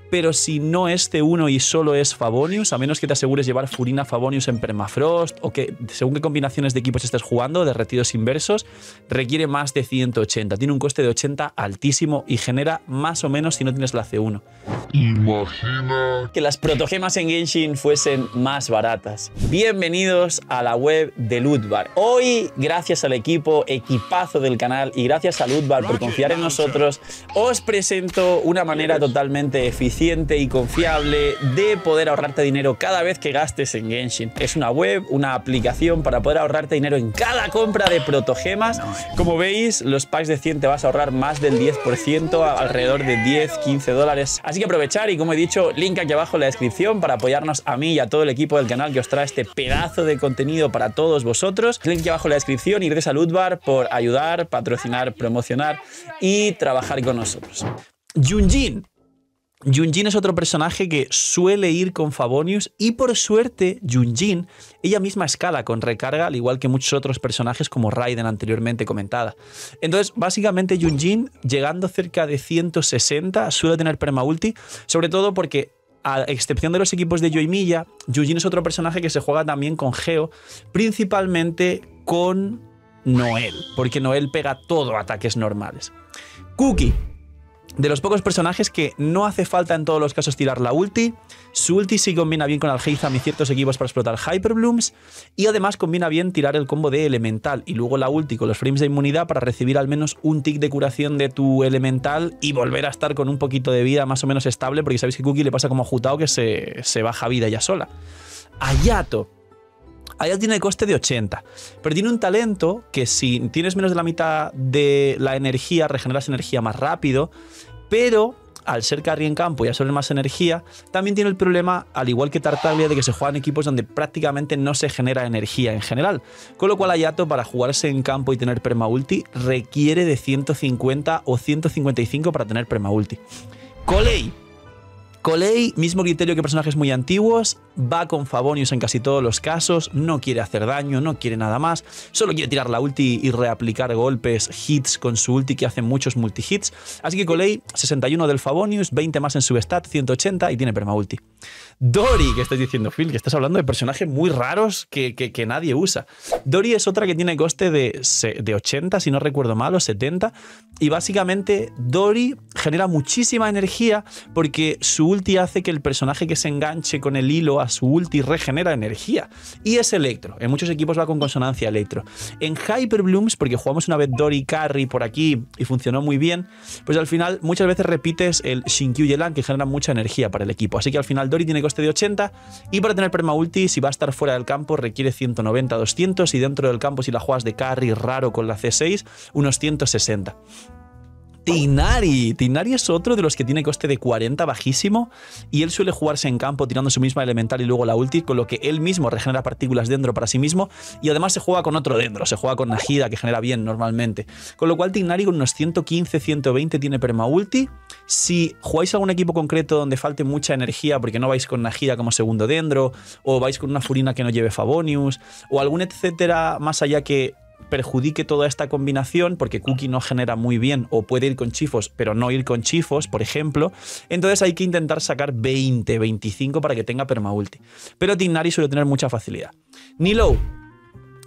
Speaker 1: pero si no es C1 y solo es Favonius, a menos que te asegures llevar Furina Favonius en Permafrost o que según qué combinaciones de equipos estés jugando, derretidos inversos, requiere más de 180. Tiene un coste de 80 altísimo y genera más o menos si no tienes la C1. Imagina que las protogemas en Genshin fuesen más baratas. Bienvenidos a la web de Lootbar. Hoy, gracias al equipazo del canal y gracias a Lootbar por confiar en nosotros, os presento una manera totalmente eficiente y confiable de poder ahorrarte dinero cada vez que gastes en Genshin. Es una web, una aplicación para poder ahorrarte dinero en cada compra de protogemas. Como veis, los packs de 100 te vas a ahorrar más del 10%, alrededor de 10-15 dólares. Así que aprovechar y, como he dicho, link aquí abajo en la descripción para apoyarnos a mí y a todo el equipo del canal que os trae este pedazo de contenido para todos vosotros. Link aquí abajo en la descripción y gracias a Lootbar por ayudar, patrocinar, promocionar y trabajar con nosotros. Yunjin. Yunjin es otro personaje que suele ir con Favonius y por suerte Yunjin ella misma escala con recarga, al igual que muchos otros personajes como Raiden anteriormente comentada. Entonces básicamente Yunjin llegando cerca de 160 suele tener permaulti, sobre todo porque a excepción de los equipos de Yoimiya, Yunjin es otro personaje que se juega también con Geo, principalmente con Noel, porque Noel pega todo ataques normales. Kuki. De los pocos personajes que no hace falta en todos los casos tirar la ulti, su ulti sí combina bien con Alhaitham y ciertos equipos para explotar Hyperblooms, y además combina bien tirar el combo de Elemental y luego la ulti con los frames de inmunidad para recibir al menos un tick de curación de tu Elemental y volver a estar con un poquito de vida más o menos estable, porque sabéis que Kuki le pasa como a Jutao que se baja vida ya sola. Ayato. Ayato tiene el coste de 80, pero tiene un talento que si tienes menos de la mitad de la energía, regeneras energía más rápido, pero al ser carry en campo y absorber más energía, también tiene el problema, al igual que Tartaglia, de que se juegan equipos donde prácticamente no se genera energía en general, con lo cual Ayato para jugarse en campo y tener permaulti requiere de 150 o 155 para tener permaulti. Collei, mismo criterio que personajes muy antiguos, va con Favonius en casi todos los casos, no quiere hacer daño, no quiere nada más, solo quiere tirar la ulti y reaplicar golpes, hits con su ulti que hace muchos multi-hits. Así que Collei, 61 del Favonius, 20 más en su stat, 180 y tiene permaulti. Dori, que estáis diciendo, Phil, que estás hablando de personajes muy raros que nadie usa. Dori es otra que tiene coste de 80, si no recuerdo mal, o 70, y básicamente Dori genera muchísima energía porque su ulti hace que el personaje que se enganche con el hilo a su ulti regenera energía. Y es Electro. En muchos equipos va con consonancia Electro. En Hyperblooms, porque jugamos una vez Dori Carry por aquí y funcionó muy bien, pues al final muchas veces repites el Shinkyu y el Lan que generan mucha energía para el equipo. Así que al final Dori tiene coste de 80 y para tener permaulti, si va a estar fuera del campo, requiere 190-200 y dentro del campo, si la juegas de carry raro con la C6, unos 160. Tighnari. Tighnari es otro de los que tiene coste de 40 bajísimo y él suele jugarse en campo tirando su misma elemental y luego la ulti, con lo que él mismo regenera partículas dentro para sí mismo y además se juega con otro dentro, se juega con Nahida que genera bien normalmente. Con lo cual Tighnari con unos 115-120 tiene permaulti. Si jugáis algún equipo concreto donde falte mucha energía porque no vais con Nahida como segundo dendro o vais con una Furina que no lleve Favonius o algún etcétera más allá que perjudique toda esta combinación porque Kuki no genera muy bien o puede ir con chifos pero no ir con chifos, por ejemplo, entonces hay que intentar sacar 20, 25 para que tenga permaulti. Pero Tighnari suele tener mucha facilidad. Nilou,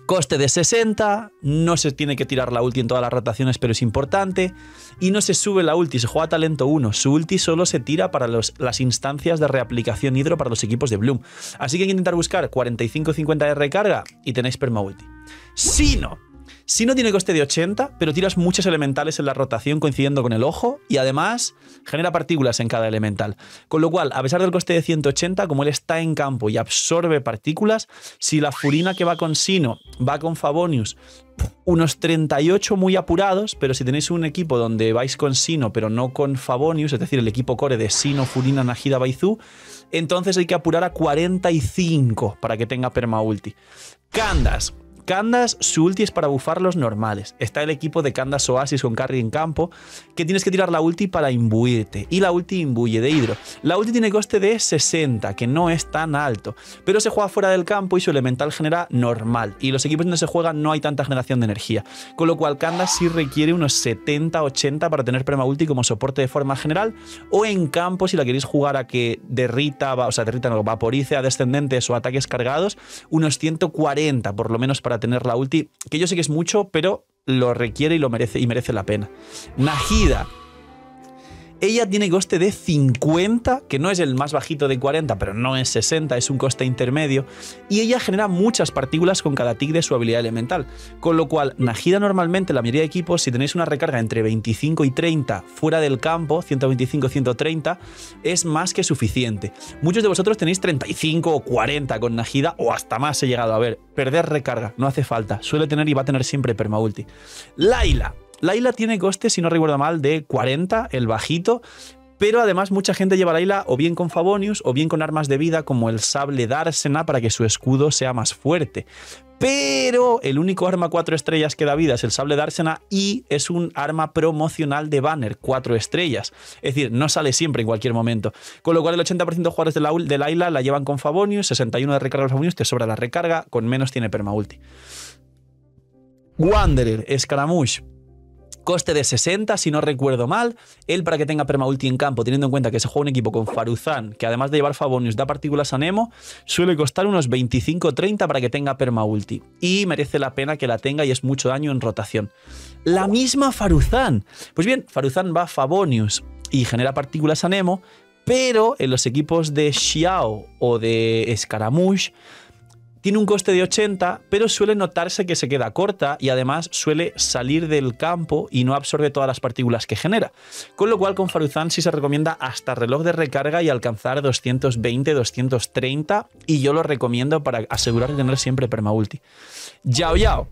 Speaker 1: coste de 60, no se tiene que tirar la ulti en todas las rotaciones, pero es importante. Y no se sube la ulti, se juega talento 1. Su ulti solo se tira para las instancias de reaplicación hidro para los equipos de Bloom. Así que hay que intentar buscar 45-50 de recarga y tenéis permaulti. Sino tiene coste de 80, pero tiras muchos elementales en la rotación coincidiendo con el ojo y además genera partículas en cada elemental. Con lo cual, a pesar del coste de 180, como él está en campo y absorbe partículas, si la Furina que va con Sino va con Favonius, unos 38 muy apurados, pero si tenéis un equipo donde vais con Sino pero no con Favonius, es decir, el equipo core de Sino, Furina, Nahida, Baizu, entonces hay que apurar a 45 para que tenga permaulti. Candace. Candace, su ulti es para bufar los normales. Está el equipo de Candace Oasis con carry en campo, que tienes que tirar la ulti para imbuirte. Y la ulti imbuye de hidro. La ulti tiene coste de 60, que no es tan alto, pero se juega fuera del campo y su elemental genera normal. Y los equipos donde se juega no hay tanta generación de energía. Con lo cual Candace sí requiere unos 70-80 para tener perma ulti como soporte de forma general. O en campo, si la queréis jugar a que vaporice a descendentes o ataques cargados, unos 140 por lo menos para tener la ulti, que yo sé que es mucho, pero lo requiere y merece la pena. Nahida. Ella tiene coste de 50, que no es el más bajito de 40, pero no es 60, es un coste intermedio. Y ella genera muchas partículas con cada tick de su habilidad elemental. Con lo cual, Nahida normalmente, la mayoría de equipos, si tenéis una recarga entre 25 y 30 fuera del campo, 125-130, es más que suficiente. Muchos de vosotros tenéis 35 o 40 con Nahida, o hasta más he llegado a ver. Perder recarga, no hace falta. Suele tener y va a tener siempre perma ulti. Layla. Layla tiene coste, si no recuerdo mal, de 40, el bajito, pero además mucha gente lleva a Layla o bien con Favonius o bien con armas de vida como el sable Dársena para que su escudo sea más fuerte. Pero el único arma 4 estrellas que da vida es el sable Dársena y es un arma promocional de banner 4 estrellas. Es decir, no sale siempre en cualquier momento. Con lo cual el 80% de jugadores de Layla la llevan con Favonius, 61 de recarga de Favonius, te sobra la recarga, con menos tiene perma ulti. Wanderer, Scaramouche. Coste de 60, si no recuerdo mal. Él, para que tenga perma ulti en campo, teniendo en cuenta que se juega un equipo con Faruzan, que además de llevar Favonius da partículas a Nemo, suele costar unos 25-30 para que tenga perma ulti. Y merece la pena que la tenga y es mucho daño en rotación. La misma Faruzan. Pues bien, Faruzan va Favonius y genera partículas a Nemo, pero en los equipos de Xiao o de Scaramouche tiene un coste de 80, pero suele notarse que se queda corta y además suele salir del campo y no absorbe todas las partículas que genera. Con lo cual con Faruzan sí se recomienda hasta reloj de recarga y alcanzar 220, 230 y yo lo recomiendo para asegurar de tener siempre perma ulti. Yao Yao.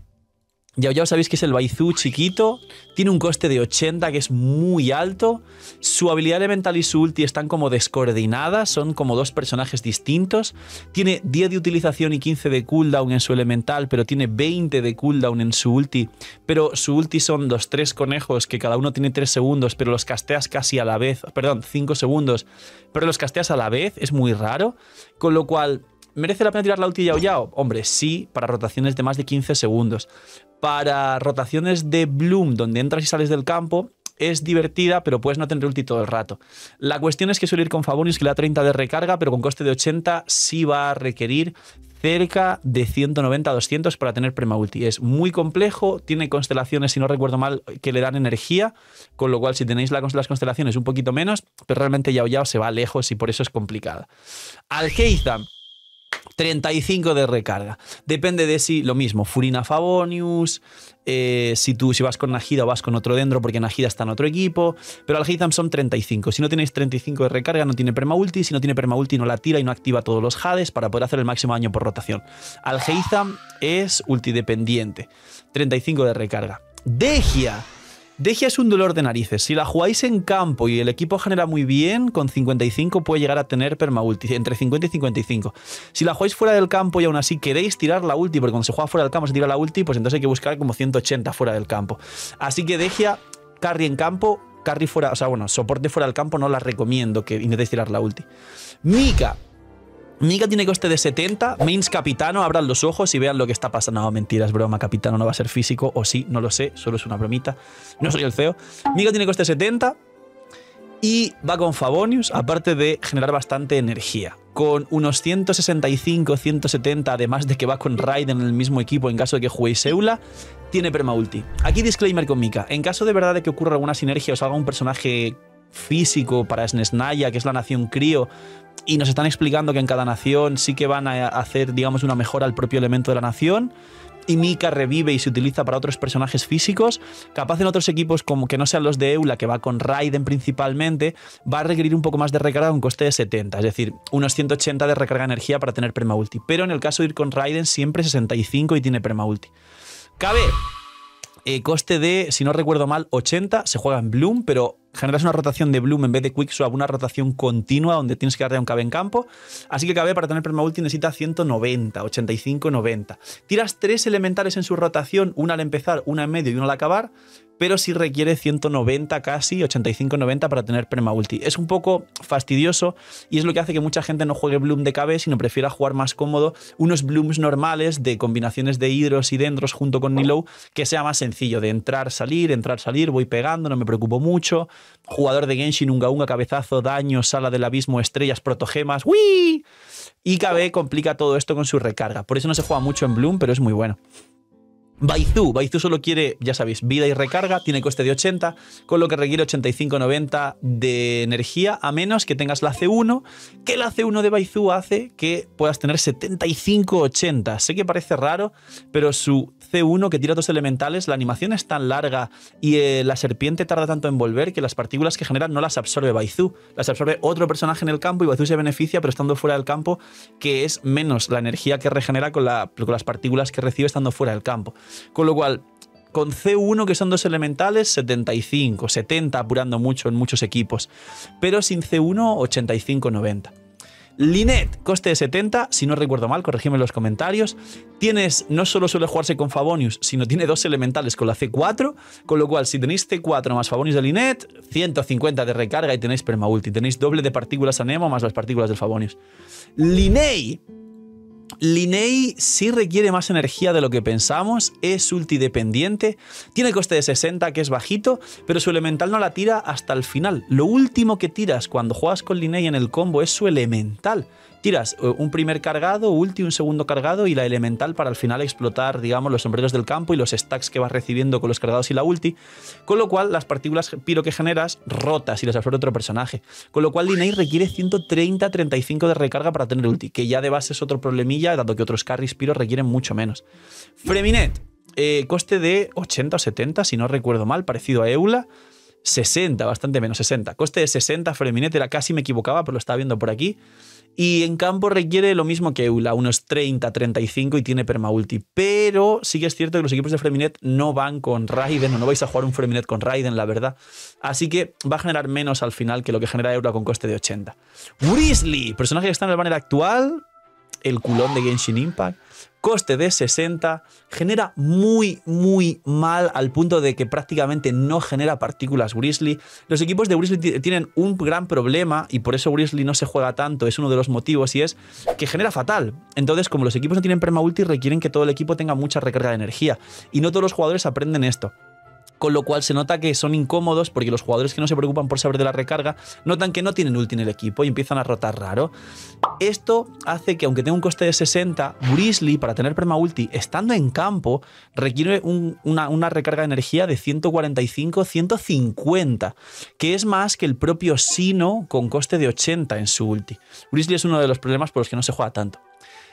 Speaker 1: Yao Yao sabéis que es el Baizhu chiquito, tiene un coste de 80 que es muy alto, su habilidad elemental y su ulti están como descoordinadas, son como dos personajes distintos, tiene 10 de utilización y 15 de cooldown en su elemental, pero tiene 20 de cooldown en su ulti, pero su ulti son los 3 conejos que cada uno tiene 3 segundos, pero los casteas casi a la vez, perdón, 5 segundos, pero los casteas a la vez, es muy raro, con lo cual... ¿Merece la pena tirar la ulti de Yao Yao? Hombre, sí, para rotaciones de más de 15 segundos. Para rotaciones de Bloom, donde entras y sales del campo, es divertida, pero puedes no tener ulti todo el rato. La cuestión es que suele ir con Favonius, que le da 30 de recarga, pero con coste de 80 sí va a requerir cerca de 190-200 para tener perma ulti. Es muy complejo, tiene constelaciones, si no recuerdo mal, que le dan energía, con lo cual si tenéis las constelaciones un poquito menos, pero realmente Yao Yao se va lejos y por eso es complicada. Alhaitham. 35 de recarga. Depende de si, lo mismo, Furina Favonius, si vas con Nahida o vas con otro dendro, porque Nahida está en otro equipo, pero Alhaitham son 35. Si no tenéis 35 de recarga, no tiene perma ulti. Si no tiene perma ulti, no la tira y no activa todos los Hades para poder hacer el máximo daño por rotación. Alhaitham es ultidependiente. 35 de recarga. Dehya. Dehya es un dolor de narices. Si la jugáis en campo y el equipo genera muy bien, con 55 puede llegar a tener perma ulti, entre 50 y 55. Si la jugáis fuera del campo y aún así queréis tirar la ulti, porque cuando se juega fuera del campo se tira la ulti, pues entonces hay que buscar como 180 fuera del campo. Así que Dehya, carry en campo, carry fuera, o sea, bueno, soporte fuera del campo no la recomiendo que intentéis tirar la ulti. Mika. Mika tiene coste de 70, mains Capitano, abran los ojos y vean lo que está pasando. No, mentira, es broma, Capitano no va a ser físico, o sí, no lo sé, solo es una bromita. No soy el CEO. Mika tiene coste de 70 y va con Favonius, aparte de generar bastante energía. Con unos 165, 170, además de que va con Raiden en el mismo equipo en caso de que juguéis Eula, tiene perma ulti. Aquí disclaimer con Mika. En caso de verdad de que ocurra alguna sinergia o salga un personaje físico para Snezhnaya, que es la nación Crío, y nos están explicando que en cada nación sí que van a hacer, digamos, una mejora al propio elemento de la nación, y Mika revive y se utiliza para otros personajes físicos, capaz en otros equipos como que no sean los de Eula, que va con Raiden principalmente, va a requerir un poco más de recarga con coste de 70, es decir, unos 180 de recarga de energía para tener perma ulti, pero en el caso de ir con Raiden siempre 65 y tiene perma ulti. Cabe coste de, si no recuerdo mal, 80, se juega en Bloom, pero generas una rotación de Bloom en vez de Quickswap, una rotación continua donde tienes que darle a un KB en campo. Así que KB para tener permaulti necesita 190, 85, 90. Tiras 3 elementales en su rotación, una al empezar, una en medio y una al acabar, pero sí requiere 190 casi, 85-90 para tener permaulti. Es un poco fastidioso y es lo que hace que mucha gente no juegue Bloom de KB, sino prefiera jugar más cómodo unos Blooms normales de combinaciones de hidros y dendros junto con Nilou, que sea más sencillo de entrar, salir, voy pegando, no me preocupo mucho. Jugador de Genshin, unga unga, cabezazo, daño, sala del abismo, estrellas, protogemas, ¡uy! Y KB complica todo esto con su recarga. Por eso no se juega mucho en Bloom, pero es muy bueno. Baizu solo quiere, ya sabéis, vida y recarga, tiene coste de 80, con lo que requiere 85-90 de energía, a menos que tengas la C1, que la C1 de Baizu hace que puedas tener 75-80. Sé que parece raro, pero su C1, que tira 2 elementales, la animación es tan larga y la serpiente tarda tanto en volver que las partículas que generan no las absorbe Baizu, las absorbe otro personaje en el campo y Baizu se beneficia, pero estando fuera del campo, que es menos la energía que regenera con las partículas que recibe estando fuera del campo. Con lo cual, con C1, que son 2 elementales, 75, 70, apurando mucho en muchos equipos. Pero sin C1, 85-90. Linet, coste de 70, si no recuerdo mal, corregidme en los comentarios. No solo suele jugarse con Favonius, sino tiene 2 elementales con la C4, con lo cual si tenéis C4 más Favonius de Linet, 150 de recarga y tenéis permaulti. Tenéis doble de partículas Anemo más las partículas del Favonius. Linnei sí requiere más energía de lo que pensamos, es ulti dependiente, tiene coste de 60, que es bajito, pero su elemental no la tira hasta el final. Lo último que tiras cuando juegas con Linnei en el combo es su elemental. Tiras un primer cargado, ulti, un segundo cargado y la elemental para al final explotar, digamos, los sombreros del campo y los stacks que vas recibiendo con los cargados y la ulti, con lo cual las partículas piro que generas rotas y las absorbe otro personaje. Con lo cual Linnei requiere 130-35 de recarga para tener ulti, que ya de base es otro problemilla, dado que otros carries piro requieren mucho menos. Freminet, coste de 80 o 70, si no recuerdo mal, parecido a Eula. 60, bastante menos, 60. Coste de 60, Freminet, era casi me equivocaba, pero lo estaba viendo por aquí. Y en campo requiere lo mismo que Eula, unos 30-35 y tiene permaulti. Pero sí que es cierto que los equipos de Freminet no van con Raiden, o no vais a jugar un Freminet con Raiden, la verdad. Así que va a generar menos al final que lo que genera Eula con coste de 80. Wrisley, personaje que está en el banner actual, el culón de Genshin Impact. Coste de 60, genera muy mal al punto de que prácticamente no genera partículas Wrisley. Los equipos de Wrisley tienen un gran problema y por eso Wrisley no se juega tanto, es uno de los motivos, y es que genera fatal. Entonces, como los equipos no tienen permaulti, requieren que todo el equipo tenga mucha recarga de energía y no todos los jugadores aprenden esto. Con lo cual se nota que son incómodos porque los jugadores que no se preocupan por saber de la recarga notan que no tienen ulti en el equipo y empiezan a rotar raro. Esto hace que, aunque tenga un coste de 60, Wrisley, para tener permaulti, estando en campo, requiere una recarga de energía de 145-150, que es más que el propio Sino con coste de 80 en su ulti. Wrisley es uno de los problemas por los que no se juega tanto.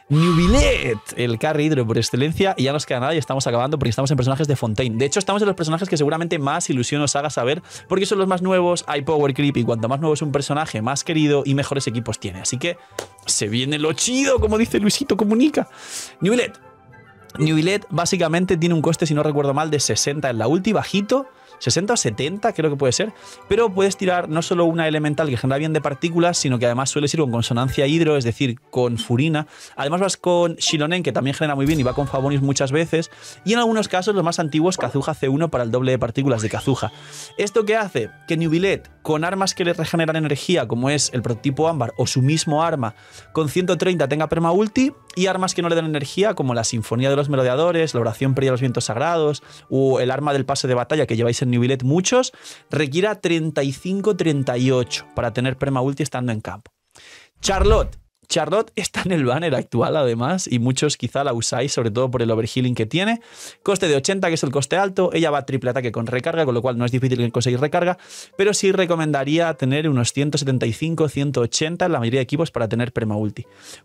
Speaker 1: Neuvillette, el carry hidro por excelencia, y ya nos queda nada y estamos acabando porque estamos en personajes de Fontaine. De hecho, estamos en los personajes que seguramente más ilusión os haga saber porque son los más nuevos, hay power creep y cuanto más nuevo es un personaje, más querido y mejores equipos tiene. Así que se viene lo chido, como dice Luisito Comunica. Neuvillette básicamente tiene un coste, si no recuerdo mal, de 60 en la ulti, bajito. 60 o 70 creo que puede ser, pero puedes tirar no solo una elemental que genera bien de partículas, sino que además sueles ir con consonancia hidro, es decir, con Furina. Además vas con Shilonen, que también genera muy bien y va con Favonius muchas veces, y en algunos casos los más antiguos Kazuha C1 para el doble de partículas de Kazuha. ¿Esto qué hace? Que Neuvillette, con armas que le regeneran energía, como es el prototipo Ámbar o su mismo arma, con 130 tenga perma ulti, y armas que no le dan energía, como la Sinfonía de los Merodeadores, la Oración Previa a los Vientos Sagrados, o el arma del pase de batalla que lleváis en Neuvillette muchos, requiera 35-38 para tener perma ulti estando en campo. Charlotte está en el banner actual además y muchos quizá la usáis sobre todo por el overhealing que tiene. Coste de 80, que es el coste alto. Ella va a triple ataque con recarga, con lo cual no es difícil conseguir recarga, pero sí recomendaría tener unos 175-180 en la mayoría de equipos para tener perma ulti.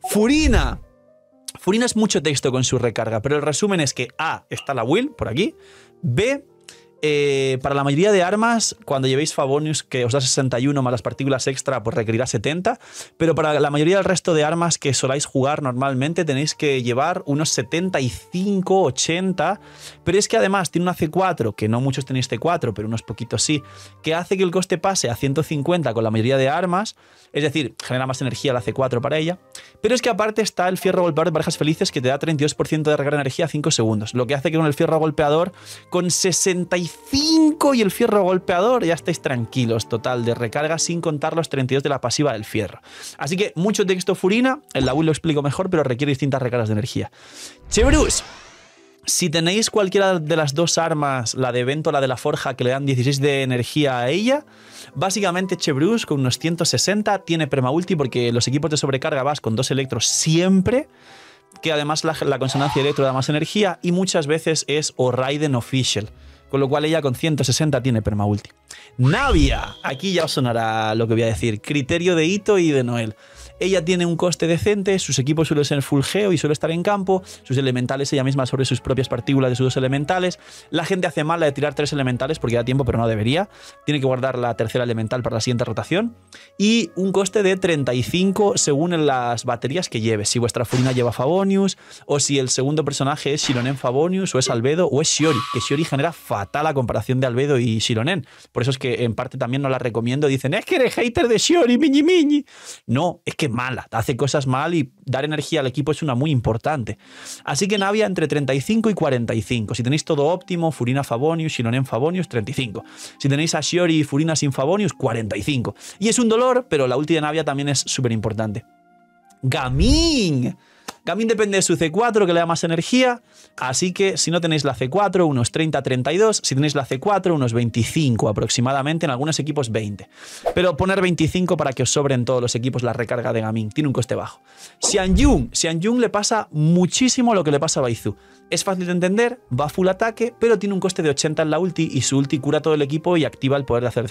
Speaker 1: Furina es mucho texto con su recarga, pero el resumen es que A, está la Will por aquí, B, Para la mayoría de armas, cuando llevéis Favonius, que os da 61 más las partículas extra, pues requerirá 70. Pero para la mayoría del resto de armas que soláis jugar normalmente, tenéis que llevar unos 75, 80. Pero es que además tiene una C4, que no muchos tenéis C4, pero unos poquitos sí, que hace que el coste pase a 150 con la mayoría de armas. Es decir, genera más energía la C4 para ella. Pero es que aparte está el fierro golpeador de parejas felices, que te da 32% de recarga de energía a 5 segundos. Lo que hace que con el fierro golpeador, con 65 y el fierro golpeador, ya estáis tranquilos. Total de recarga sin contar los 32 de la pasiva del fierro. Así que mucho texto Furina. En la build lo explico mejor, pero requiere distintas recargas de energía. Chebrus. Si tenéis cualquiera de las dos armas, la de evento o la de la forja, que le dan 16 de energía a ella, básicamente Chebrus con unos 160 tiene permaulti, porque los equipos de sobrecarga vas con 2 electros siempre, que además la consonancia electro da más energía y muchas veces es o Raiden Official, con lo cual ella con 160 tiene permaulti. Navia, aquí ya os sonará lo que voy a decir, criterio de Ito y de Noel. Ella tiene un coste decente, sus equipos suelen ser full geo y suele estar en campo, sus elementales ella misma sobre sus propias partículas de sus 2 elementales. La gente hace mal la de tirar 3 elementales porque da tiempo, pero no debería. Tiene que guardar la tercera elemental para la siguiente rotación. Y un coste de 35 según en las baterías que lleve. Si vuestra Furina lleva Favonius, o si el segundo personaje es Shironen Favonius, o es Albedo, o es Shiori, que Shiori genera fatal a comparación de Albedo y Shironen. Por eso es que en parte también no la recomiendo. Dicen, es que eres hater de Shiori, miñi miñi. No, es que mala, hace cosas mal y dar energía al equipo es una muy importante. Así que Navia entre 35 y 45. Si tenéis todo óptimo, Furina Favonius, Shironen Favonius, 35. Si tenéis a Shiori y Furina sin Favonius, 45. Y es un dolor, pero la ulti de Navia también es súper importante. Gaming. Gaming depende de su C4, que le da más energía, así que si no tenéis la C4, unos 30-32, si tenéis la C4, unos 25 aproximadamente, en algunos equipos 20. Pero poner 25 para que os sobren todos los equipos la recarga de Gaming, tiene un coste bajo. Xianyun le pasa muchísimo lo que le pasa a Baizu. Es fácil de entender, va full ataque, pero tiene un coste de 80 en la ulti y su ulti cura todo el equipo y activa el poder de hacer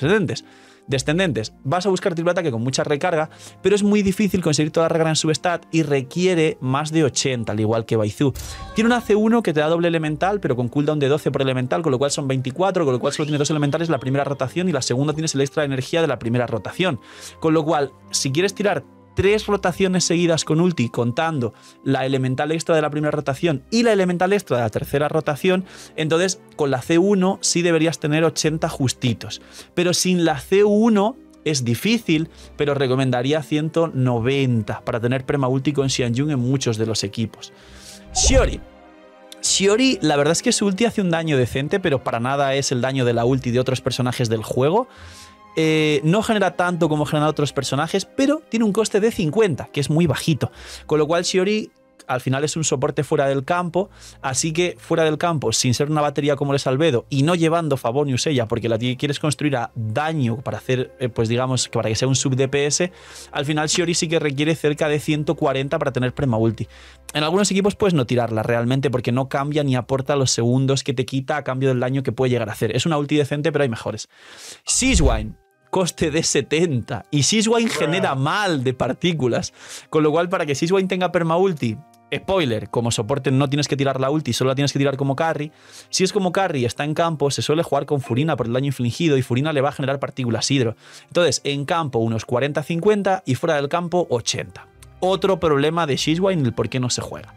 Speaker 1: descendentes. Vas a buscar triple ataque con mucha recarga, pero es muy difícil conseguir toda la recarga en su stat y requiere más de 80, al igual que Baizu. Tiene una C1 que te da doble elemental, pero con cooldown de 12 por elemental, con lo cual son 24, con lo cual solo tiene 2 elementales la primera rotación y la segunda tienes el extra de energía de la primera rotación. Con lo cual, si quieres tirar 3 rotaciones seguidas con ulti, contando la elemental extra de la primera rotación y la elemental extra de la tercera rotación, entonces con la C1 sí deberías tener 80 justitos. Pero sin la C1 es difícil, pero recomendaría 190 para tener permaulti con Xianyun en muchos de los equipos. Shiori, la verdad es que su ulti hace un daño decente, pero para nada es el daño de la ulti de otros personajes del juego. No genera tanto como generan otros personajes, pero tiene un coste de 50, que es muy bajito. Con lo cual Shiori al final es un soporte fuera del campo, así que fuera del campo, sin ser una batería como el Albedo y no llevando Favonius ella, porque la quieres construir a daño para hacer, pues digamos, para que sea un sub DPS, al final Shiori sí que requiere cerca de 140 para tener prema ulti. En algunos equipos puedes no tirarla realmente porque no cambia ni aporta los segundos que te quita a cambio del daño que puede llegar a hacer. Es una ulti decente, pero hay mejores. Seanswine, coste de 70, y Seanswine genera mal de partículas, con lo cual para que Seanswine tenga perma ulti, spoiler, como soporte no tienes que tirar la ulti, solo la tienes que tirar como carry. Si es como carry y está en campo, se suele jugar con Furina por el daño infligido y Furina le va a generar partículas hidro. Entonces, en campo unos 40-50 y fuera del campo 80. Otro problema de Seanswine, el por qué no se juega.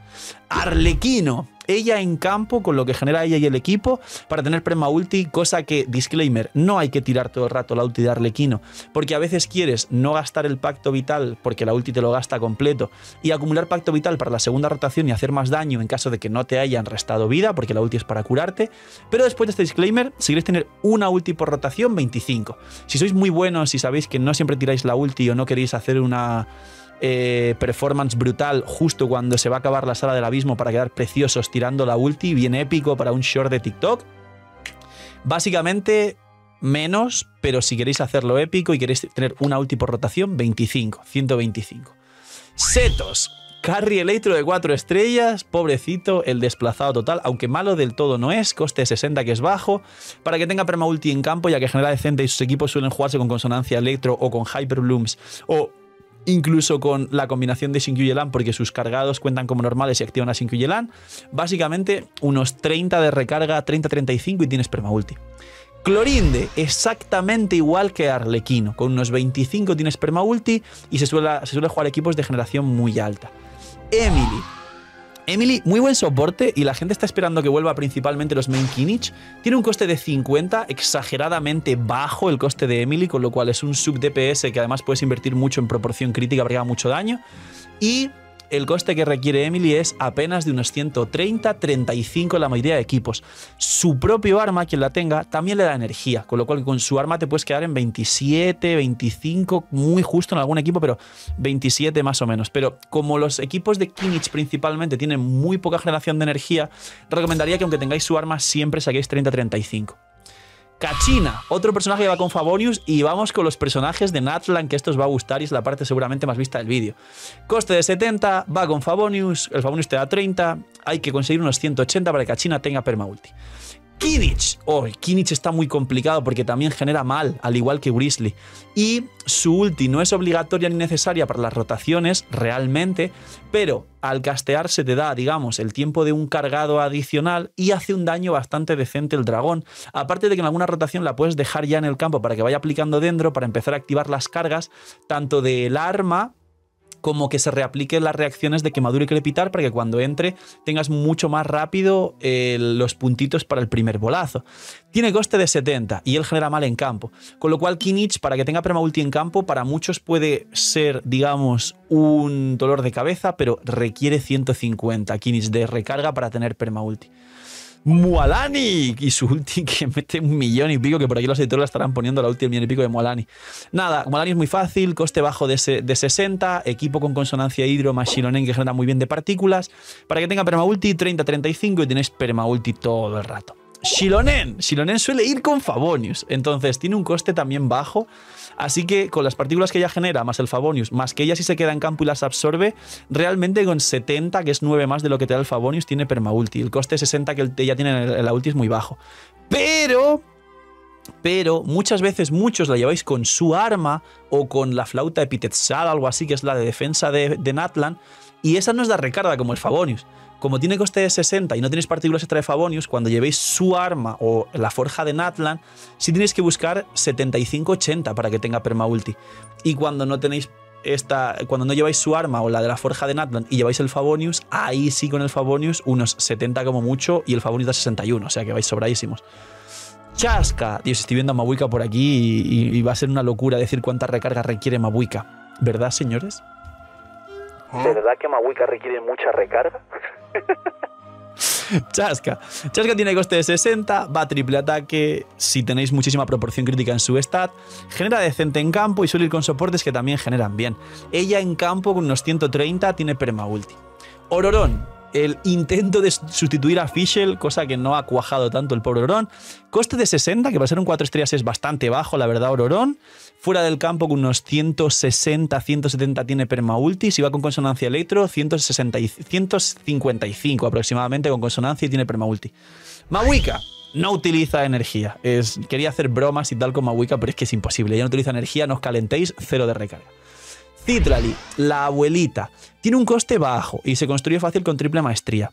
Speaker 1: Arlequino. Ella en campo, con lo que genera ella y el equipo, para tener prema ulti, cosa que, disclaimer, no hay que tirar todo el rato la ulti de Arlequino, porque a veces quieres no gastar el pacto vital, porque la ulti te lo gasta completo, y acumular pacto vital para la segunda rotación y hacer más daño en caso de que no te hayan restado vida, porque la ulti es para curarte. Pero después de este disclaimer, si queréis tener una ulti por rotación, 25. Si sois muy buenos y sabéis que no siempre tiráis la ulti o no queréis hacer una performance brutal justo cuando se va a acabar la sala del abismo para quedar preciosos tirando la ulti, bien épico para un short de TikTok, básicamente menos, pero si queréis hacerlo épico y queréis tener una ulti por rotación, 25, 125. Setos, carry electro de 4 estrellas, pobrecito, el desplazado total, aunque malo del todo no es, coste 60 que es bajo, para que tenga perma ulti en campo, ya que genera decente y sus equipos suelen jugarse con consonancia electro o con hyperblooms o incluso con la combinación de Xingqiu y Yelan, porque sus cargados cuentan como normales y activan a Xingqiu y Yelan. Básicamente unos 30 de recarga, 30-35 y tienes permaulti. Clorinde, exactamente igual que Arlequino, con unos 25 tienes permaulti y se suele jugar equipos de generación muy alta. Emily, muy buen soporte y la gente está esperando que vuelva principalmente los main Kinich. Tiene un coste de 50, exageradamente bajo el coste de Emily, con lo cual es un sub DPS que además puedes invertir mucho en proporción crítica porque haga mucho daño. Y el coste que requiere Emily es apenas de unos 130-35 en la mayoría de equipos. Su propio arma, quien la tenga, también le da energía, con lo cual con su arma te puedes quedar en 27, 25, muy justo en algún equipo, pero 27 más o menos. Pero como los equipos de Kinich principalmente tienen muy poca generación de energía, recomendaría que aunque tengáis su arma siempre saquéis 30-35. Kachina, otro personaje que va con Favonius, y vamos con los personajes de Natlan, que esto os va a gustar y es la parte seguramente más vista del vídeo. Coste de 70, va con Favonius, el Favonius te da 30, hay que conseguir unos 180 para que Kachina tenga permaulti. Kinich. Kinich está muy complicado porque también genera mal, al igual que Grizzly. Y su ulti no es obligatoria ni necesaria para las rotaciones, realmente, pero al castear se te da, digamos, el tiempo de un cargado adicional y hace un daño bastante decente el dragón. Aparte de que en alguna rotación la puedes dejar ya en el campo para que vaya aplicando dentro, para empezar a activar las cargas, tanto del arma como que se reapliquen las reacciones de quemadura y crepitar para que cuando entre tengas mucho más rápido los puntitos para el primer bolazo. Tiene coste de 70 y él genera mal en campo, con lo cual Kinich, para que tenga permaulti en campo, para muchos puede ser, digamos, un dolor de cabeza, pero requiere 150 Kinich de recarga para tener permaulti. Mualani y su ulti que mete 1 millón y pico, que por aquí los editores la estarán poniendo la ulti del 1 millón y pico de Mualani. Nada, Mualani es muy fácil, coste bajo de 60, equipo con consonancia hidro más Shilonen que genera muy bien de partículas. Para que tenga permaulti 30-35 y tienes permaulti todo el rato. Shilonen suele ir con Favonius, entonces tiene un coste también bajo, así que con las partículas que ella genera, más el Favonius, más que ella sí se queda en campo y las absorbe, realmente con 70, que es 9 más de lo que te da el Favonius, tiene permaulti. El coste 60 que ella tiene en la ulti es muy bajo. Pero muchas veces muchos la lleváis con su arma o con la flauta epitetzal, algo así, que es la de defensa de Natlan, y esa no os da recarga como el Favonius. Como tiene coste de 60 y no tenéis partículas extra de Favonius, cuando llevéis su arma o la forja de Natlan, sí tenéis que buscar 75-80 para que tenga permaulti. Y cuando no tenéis cuando no lleváis su arma o la de la forja de Natlan y lleváis el Favonius, ahí sí con el Favonius unos 70 como mucho y el Favonius da 61, o sea que vais sobradísimos. Chasca. Dios, estoy viendo a Mabuika por aquí y va a ser una locura decir cuánta recarga requiere Mabuika. ¿Verdad, señores?
Speaker 2: ¿De verdad que Mabuika requiere mucha recarga?
Speaker 1: Chasca tiene coste de 60, va a triple ataque si tenéis muchísima proporción crítica en su stat, genera decente en campo y suele ir con soportes que también generan bien. Ella en campo con unos 130 tiene permaulti. Ororón, el intento de sustituir a Fischl, cosa que no ha cuajado tanto el pobre Ororón. Coste de 60, que para ser un 4 estrellas es bastante bajo, la verdad, Ororón. Fuera del campo con unos 160, 170 tiene permaulti. Si va con consonancia electro, 155 aproximadamente con consonancia y tiene permaulti. Mabuika no utiliza energía. Quería hacer bromas y tal con Mabuika, pero es que es imposible. Ya no utiliza energía, no os calentéis, 0 de recarga. Citrali, la abuelita, tiene un coste bajo y se construye fácil con triple maestría.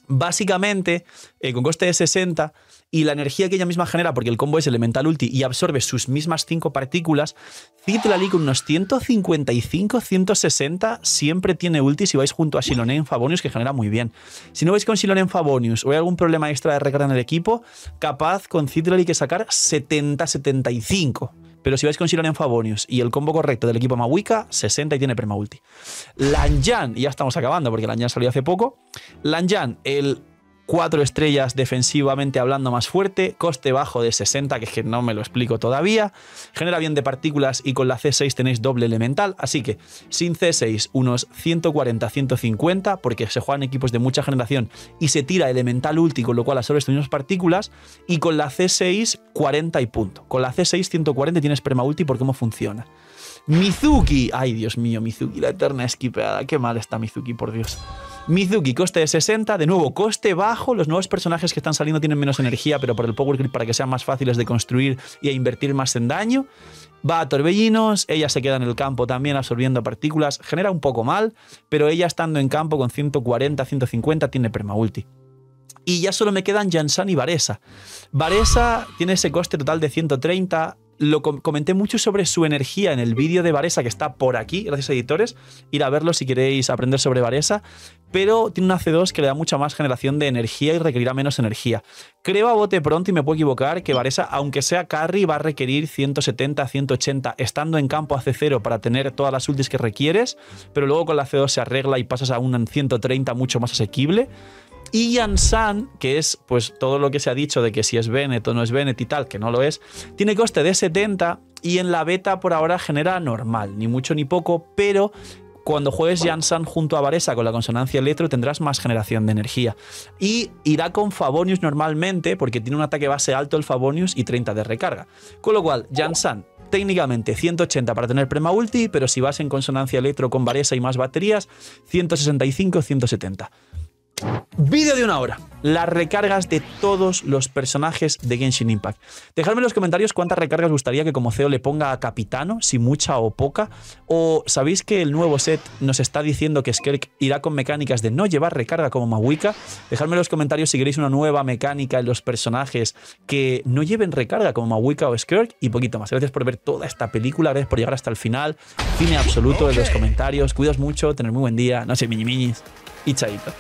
Speaker 1: Básicamente, con coste de 60 y la energía que ella misma genera, porque el combo es elemental ulti y absorbe sus mismas 5 partículas, Citrali con unos 155, 160 siempre tiene ulti si vais junto a Shilonen Favonius, que genera muy bien. Si no vais con Shilonen Favonius o hay algún problema extra de recarga en el equipo, capaz con Citrali que sacar 70-75. Pero si vais con Shilonen Favonius y el combo correcto del equipo Mabuika, 60 y tiene permaulti. Lanyan, y ya estamos acabando porque Lanyan salió hace poco. Lanyan, el 4 estrellas defensivamente hablando más fuerte, coste bajo de 60, que es que no me lo explico todavía. Genera bien de partículas y con la C6 tenéis doble elemental, así que sin C6 unos 140-150, porque se juegan equipos de mucha generación y se tira elemental ulti, con lo cual absorbes tus mismas partículas, y con la C6 40 y punto. Con la C6 140 tienes permaulti por cómo funciona. Mizuki, ay Dios mío, Mizuki, la eterna esquipeada, qué mal está Mizuki, por Dios. Mizuki, coste de 60, de nuevo, coste bajo, los nuevos personajes que están saliendo tienen menos energía, pero por el power creep para que sean más fáciles de construir y a invertir más en daño. Va a torbellinos, ella se queda en el campo también absorbiendo partículas, genera un poco mal, pero ella estando en campo con 140, 150 tiene permaulti. Y ya solo me quedan Jansan y Varesa. Varesa tiene ese coste total de 130. Lo comenté mucho sobre su energía en el vídeo de Varesa, que está por aquí, gracias a editores. Ir a verlo si queréis aprender sobre Varesa. Pero tiene una C2 que le da mucha más generación de energía y requerirá menos energía. Creo a bote pronto, y me puedo equivocar, que Varesa, aunque sea carry, va a requerir 170, 180, estando en campo a C0 para tener todas las ultis que requieres. Pero luego con la C2 se arregla y pasas a un 130 mucho más asequible. Y Jansan, que es pues todo lo que se ha dicho de que si es Bennett o no es Bennett y tal, que no lo es, tiene coste de 70 y en la beta por ahora genera normal, ni mucho ni poco, pero cuando juegues Jansan junto a Varesa con la consonancia electro tendrás más generación de energía. Y irá con Favonius normalmente porque tiene un ataque base alto el Favonius y 30 de recarga. Con lo cual, Jansan técnicamente 180 para tener prema ulti, pero si vas en consonancia electro con Varesa y más baterías, 165, 170. Vídeo de 1 hora. Las recargas de todos los personajes de Genshin Impact. Dejadme en los comentarios cuántas recargas gustaría que como CEO le ponga a Capitano, si mucha o poca. O sabéis que el nuevo set nos está diciendo que Skirk irá con mecánicas de no llevar recarga como Mahuika. Dejadme en los comentarios si queréis una nueva mecánica en los personajes que no lleven recarga como Mahuika o Skirk y poquito más. Gracias por ver toda esta película, gracias por llegar hasta el final. Cine absoluto en los comentarios. Cuidaos mucho, tener muy buen día. No sé, miñis y chaito.